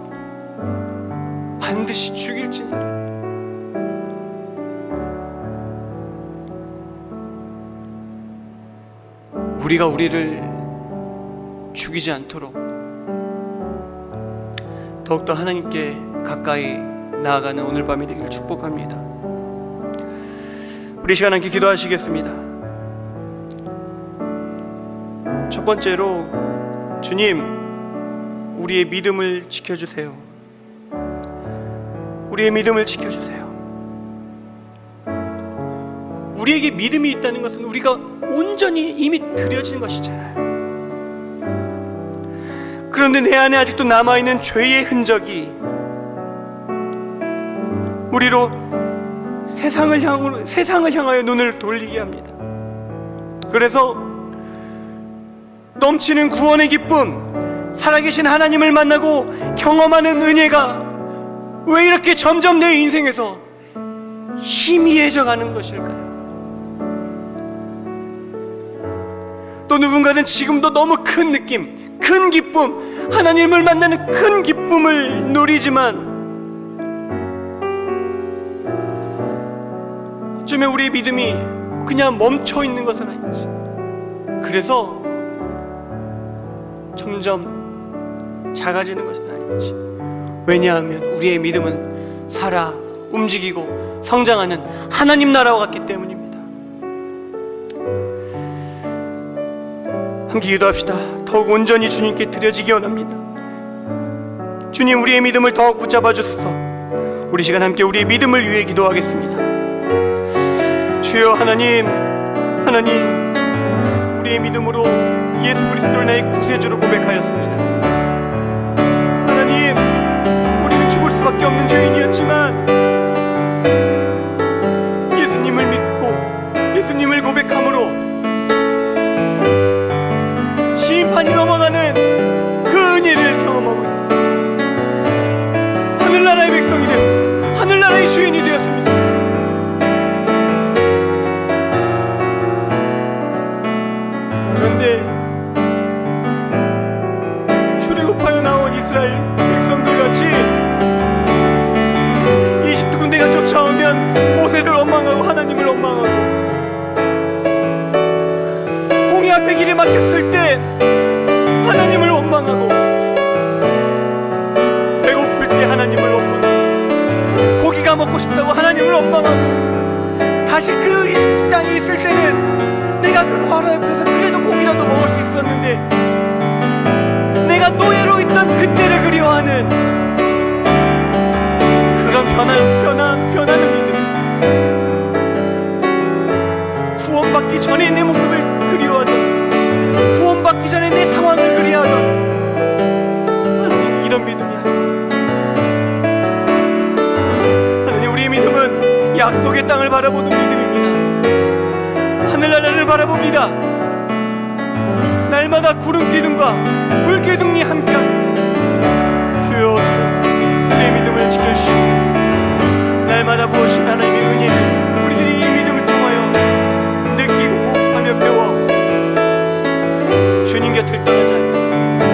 반드시 죽일지니라. 우리가 우리를 죽이지 않도록 더욱더 하나님께 가까이 나아가는 오늘 밤이 되기를 축복합니다. 우리 시간 함께 기도하시겠습니다. 첫 번째로, 주님, 우리의 믿음을 지켜주세요. 우리의 믿음을 지켜주세요. 우리에게 믿음이 있다는 것은 우리가 온전히 이미 드려진 것이잖아요. 그런데 내 안에 아직도 남아있는 죄의 흔적이 우리로 세상을 향하여 눈을 돌리게 합니다. 그래서 넘치는 구원의 기쁨, 살아계신 하나님을 만나고 경험하는 은혜가 왜 이렇게 점점 내 인생에서 희미해져 가는 것일까요? 또 누군가는 지금도 너무 큰 느낌, 큰 기쁨, 하나님을 만나는 큰 기쁨을 누리지만 어쩌면 우리의 믿음이 그냥 멈춰 있는 것은 아닌지, 그래서 점점 작아지는 것은 아니지. 왜냐하면 우리의 믿음은 살아 움직이고 성장하는 하나님 나라와 같기 때문입니다. 함께 기도합시다. 더욱 온전히 주님께 드려지기 원합니다. 주님, 우리의 믿음을 더욱 붙잡아 주소서. 우리 시간 함께 우리의 믿음을 위해 기도하겠습니다. 주여 하나님, 우리의 믿음으로 예수 그리스도를 나의 구세주로 고백하였습니다. 하나님, 우리는 죽을 수밖에 없는 죄인이었지만 예수님을 믿고 예수님을 고백함으로 심판이 넘어가는 그 은혜를 경험하고 있습니다. 하늘나라의 백성이 되었습니다. 하늘나라의 주인이 되었습니다. 그런데 출애굽하여 나온 이스라엘 백성들같이 이집트 군대가 쫓아오면 모세를 원망하고 하나님을 원망하고, 홍해 앞에 길을 막혔을 때 하나님을 원망하고, 배고플 때 하나님을 원망하고, 고기가 먹고 싶다고 하나님을 원망하고, 다시 그 이집트 땅에 있을 때는 내가 그 바로 옆에서 그래도 고기라도 먹을 수 있었는데 내가 노예로 있던 그때를 그리워하는 그런 변하는 믿음, 구원받기 전에 내 모습을 그리워하던, 구원받기 전에 내 상황을 그리워하던 하나님, 이런 믿음이야. 하나님, 우리의 믿음은 약속의 땅을 바라보는 믿음입니다. 하늘나라를 바라봅니다. 날마다 구름 기둥과 불 기둥이 함께합니다. 주여, 우리의 믿음을 지켜주시옵소서. 날마다 부어주신 하나님의 은혜를 우리들이 이 믿음을 통하여 느끼고 호흡하며 배워 주님 곁을 떠나지 않다.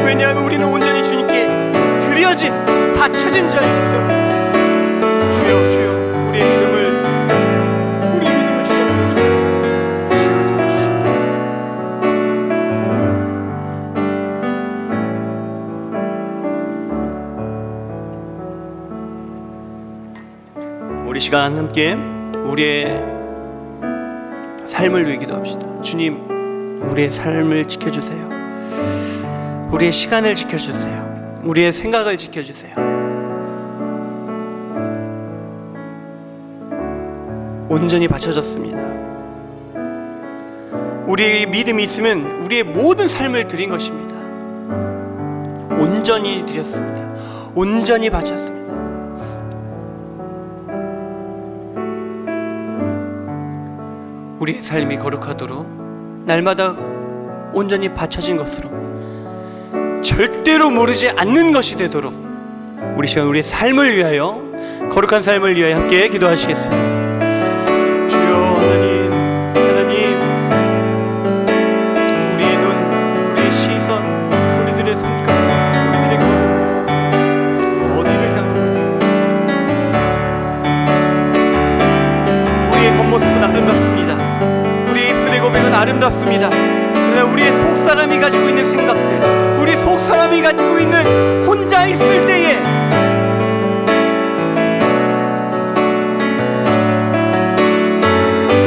왜냐하면 우리는 온전히 주님께 드려진, 바쳐진 자이기 때문에. 주여, 우리의 믿음을 주장하여 주옵소서. 우리 시간 함께 우리의 삶을 위해 기도합시다. 주님, 우리의 삶을 지켜주세요. 우리의 시간을 지켜주세요. 우리의 생각을 지켜주세요. 온전히 바쳐졌습니다. 우리의 믿음이 있으면 우리의 모든 삶을 드린 것입니다. 온전히 드렸습니다. 온전히 바쳤습니다. 우리의 삶이 거룩하도록 날마다 온전히 바쳐진 것으로 절대로 모르지 않는 것이 되도록 우리 시간 우리의 삶을 위하여, 거룩한 삶을 위하여 함께 기도하시겠습니다. 주여 하나님, 우리의 눈, 우리의 시선, 우리들의 손가락, 우리들의 걸음 어디를 향하고 있습니까? 우리의 겉모습은 아름답습니다. 우리의 입술의 고백은 아름답습니다. 그러나 우리의 속사람이 가지고 있는 생각들, 우리 속사람이 가지고 있는 혼자 있을 때에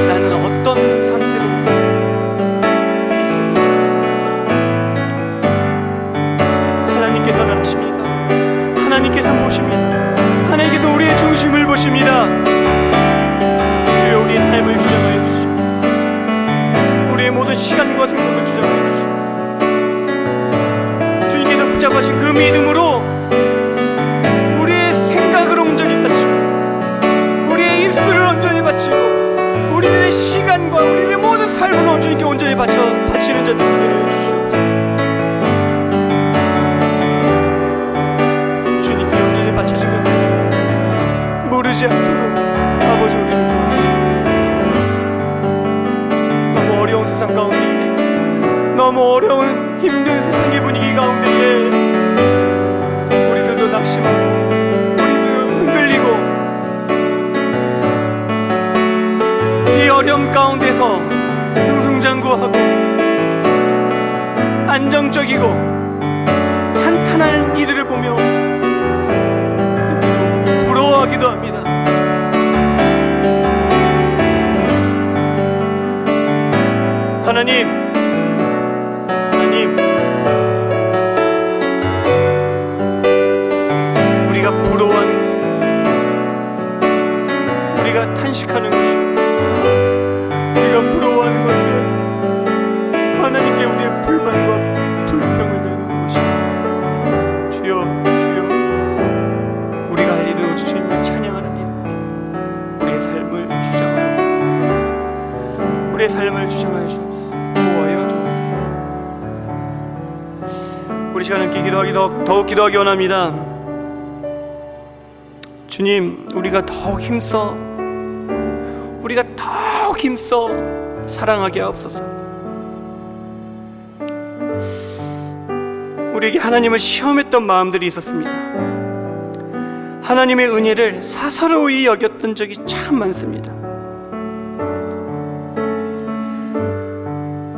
나는 어떤 상태로 있습니까? 하나님께서는 아십니다. 하나님께서는 보십니다. 하나님께서 우리의 중심을 보십니다. 주여, 우리의 삶을 주장하여 주시옵소서. 우리의 모든 시간과 생각을 주장하여 주시옵소서. 주님께서 붙잡으신 그 믿음으로 우리의 생각을 온전히 바치고, 우리의 입술을 온전히 바치고, 우리들의 시간과 우리의 모든 삶을 주님께 온전히 바치는 자들이 되게 해주시옵소서. 주님께 온전히 바쳐진 것을 모르지 않도록 아버지 우리를 도와주시옵소서. 너무 어려운 세상 가운데에, 너무 어려운 힘든 세상의 분위기 가운데에 우리들도 낙심하고, 우리들 흔들리고, 이 어려움 가운데서 승승장구하고 안정적이고 탄탄한 이들을 보며 때로 부러워하기도 합니다. 하나님, 우리가 부러워하는 것은, 우리가 탄식하는 것이, 우리가 부러워하는 것은 하나님께 우리의 불만과 불평을 내는 것입니다. 주여, 우리가 할 일은 오직 주님을 찬양하는 일입니다. 우리의 삶을 주장하옵소서. 우리의 삶을 주장하여 주옵소서. 보호하여 주옵소서. 우리 시간 함께 더욱 기도하기 원합니다. 주님, 우리가 더욱 힘써 사랑하게 하옵소서. 우리에게 하나님을 시험했던 마음들이 있었습니다. 하나님의 은혜를 사사로이 여겼던 적이 참 많습니다.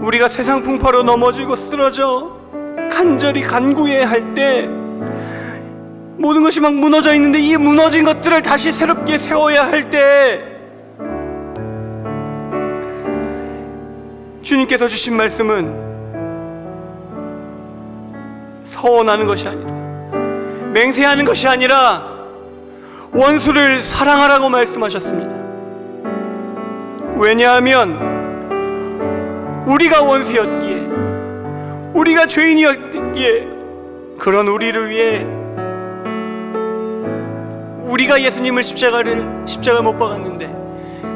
우리가 세상 풍파로 넘어지고 쓰러져 간절히 간구해야 할 때 모든 것이 막 무너져 있는데, 이 무너진 것들을 다시 새롭게 세워야 할 때 주님께서 주신 말씀은 서원하는 것이 아니라, 맹세하는 것이 아니라 원수를 사랑하라고 말씀하셨습니다. 왜냐하면 우리가 원수였기에, 우리가 죄인이었기에, 그런 우리를 위해 우리가 예수님을 십자가에 못 박았는데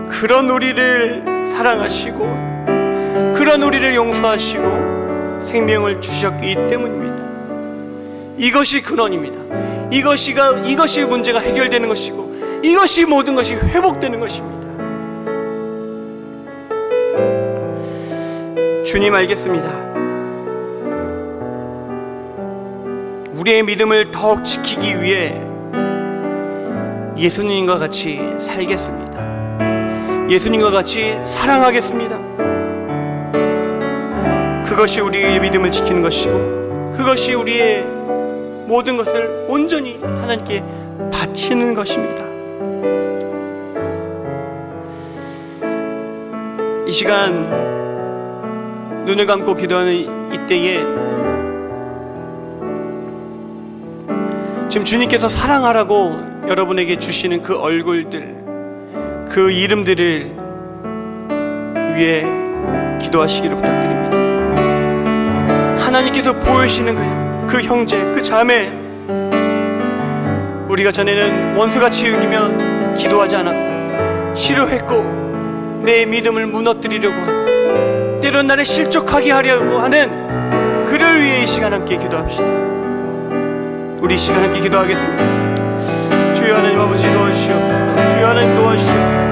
그런 우리를 사랑하시고 그런 우리를 용서하시고 생명을 주셨기 때문입니다. 이것이 근원입니다. 이것이 문제가 해결되는 것이고, 이것이 모든 것이 회복되는 것입니다. 주님, 알겠습니다. 우리의 믿음을 더욱 지키기 위해 예수님과 같이 살겠습니다. 예수님과 같이 사랑하겠습니다. 그것이 우리의 믿음을 지키는 것이고, 그것이 우리의 모든 것을 온전히 하나님께 바치는 것입니다. 이 시간 눈을 감고 기도하는 이때에 지금 주님께서 사랑하라고 여러분에게 주시는 그 얼굴들, 그 이름들을 위해 기도하시기를 부탁드립니다. 하나님께서 보이시는 그 형제, 그 자매, 우리가 전에는 원수같이 여기며 기도하지 않았고 싫어했고 내 믿음을 무너뜨리려고 하는, 때론 나를 실족하게 하려고 하는 그를 위해 이 시간 함께 기도합시다. 우리 이 시간 함께 기도하겠습니다. 주여 하나님 아버지, 도와주시옵소서. 주여 하나님 도와주시옵소서.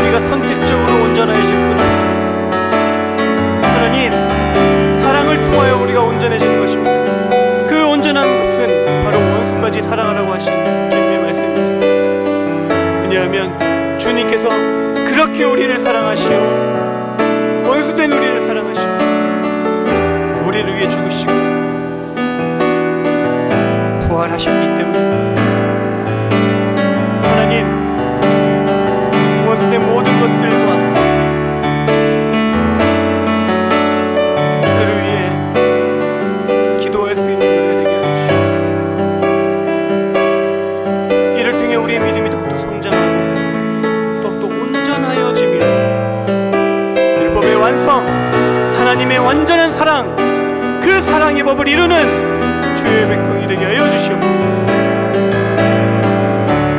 우리가 선택적으로 온전해질 수는 없습니다. 하나님, 사랑을 통하여 우리가 온전해지는 것입니다. 그 온전한 것은 바로 원수까지 사랑하라고 하신 주님의 말씀입니다. 왜냐하면 주님께서 그렇게 우리를 사랑하시오, 원수된 우리를 사랑하시오, 우리를 위해 죽으시고 부활하셨기 때문입니다. 하나님, 원수된 모든 것들과 그들을 위해 기도할 수 있는 우리가 되게 해주시옵소서. 이를 통해 우리의 믿음이 더욱더 성장하고 더욱더 온전하여지며 율법의 완성, 하나님의 완전한 사랑, 그 사랑의 법을 이루는 주의 백성이 되게 하여 주시옵소서.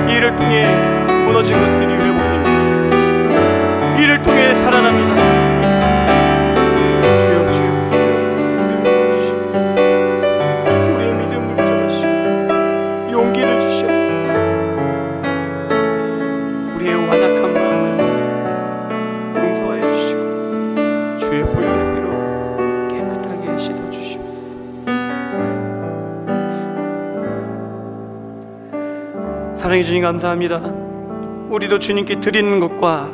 이를 통해 무너진 것들이 회복됩니다. 이를 통해 살아납니다. 주여, 주여, 우리의 믿음을 잡으시고 용기를 주시옵소서. 우리의 완악한 마음을 용서하여 주시고 주의 보혈의 피로 깨끗하게 씻어 주시옵소서. 사랑해 주님, 감사합니다. 우리도 주님께 드리는 것과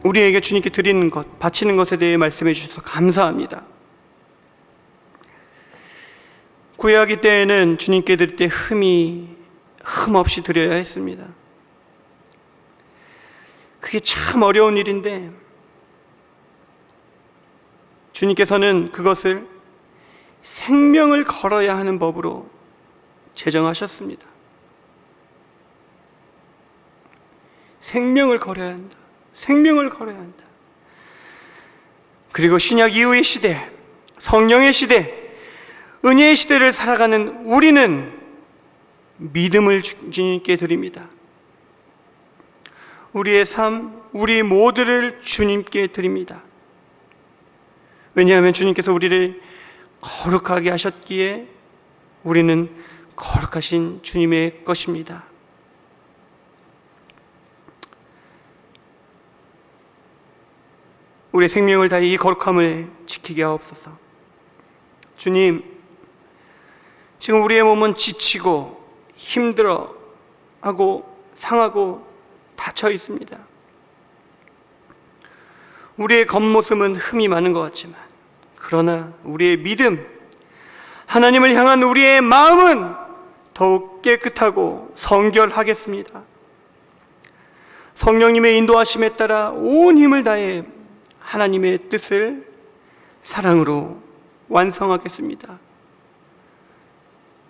우리에게 주님께 드리는 것, 바치는 것에 대해 말씀해 주셔서 감사합니다. 구약기 때에는 주님께 드릴 때 흠 없이 드려야 했습니다. 그게 참 어려운 일인데 주님께서는 그것을 생명을 걸어야 하는 법으로 제정하셨습니다. 생명을 걸어야 한다. 생명을 걸어야 한다. 그리고 신약 이후의 시대, 성령의 시대, 은혜의 시대를 살아가는 우리는 믿음을 주님께 드립니다. 우리의 삶, 우리 모두를 주님께 드립니다. 왜냐하면 주님께서 우리를 거룩하게 하셨기에 우리는 거룩하신 주님의 것입니다. 우리의 생명을 다해 이 거룩함을 지키게 하옵소서. 주님, 지금 우리의 몸은 지치고 힘들어하고 상하고 다쳐 있습니다. 우리의 겉모습은 흠이 많은 것 같지만 그러나 우리의 믿음, 하나님을 향한 우리의 마음은 더욱 깨끗하고 성결하겠습니다. 성령님의 인도하심에 따라 온 힘을 다해 하나님의 뜻을 사랑으로 완성하겠습니다.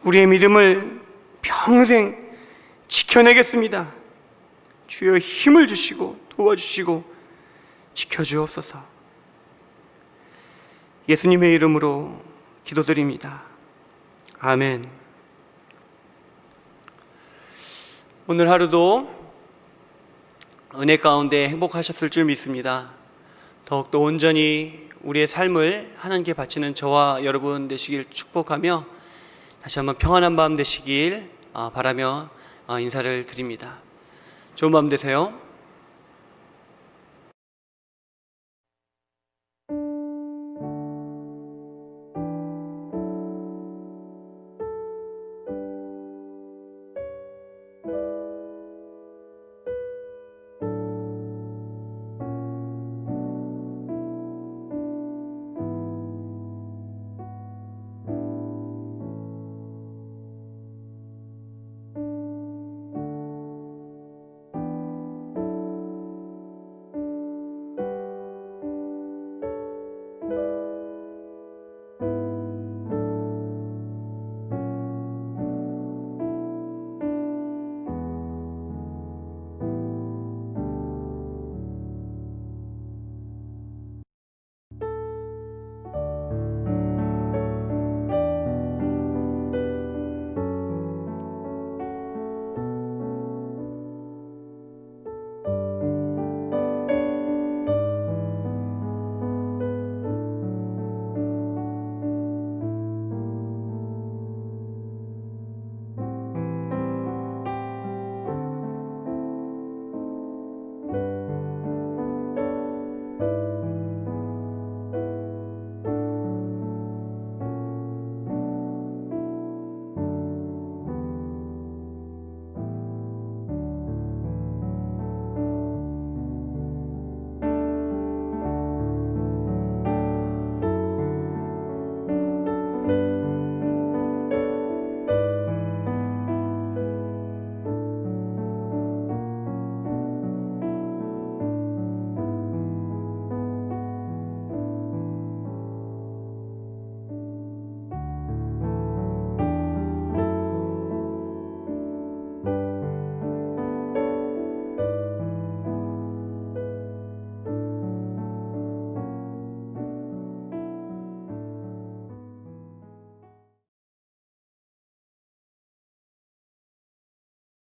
우리의 믿음을 평생 지켜내겠습니다. 주여 힘을 주시고 도와주시고 지켜주옵소서. 예수님의 이름으로 기도드립니다. 아멘. 오늘 하루도 은혜 가운데 행복하셨을 줄 믿습니다. 더욱더 온전히 우리의 삶을 하나님께 바치는 저와 여러분 되시길 축복하며 다시 한번 평안한 밤 되시길 바라며 인사를 드립니다. 좋은 밤 되세요.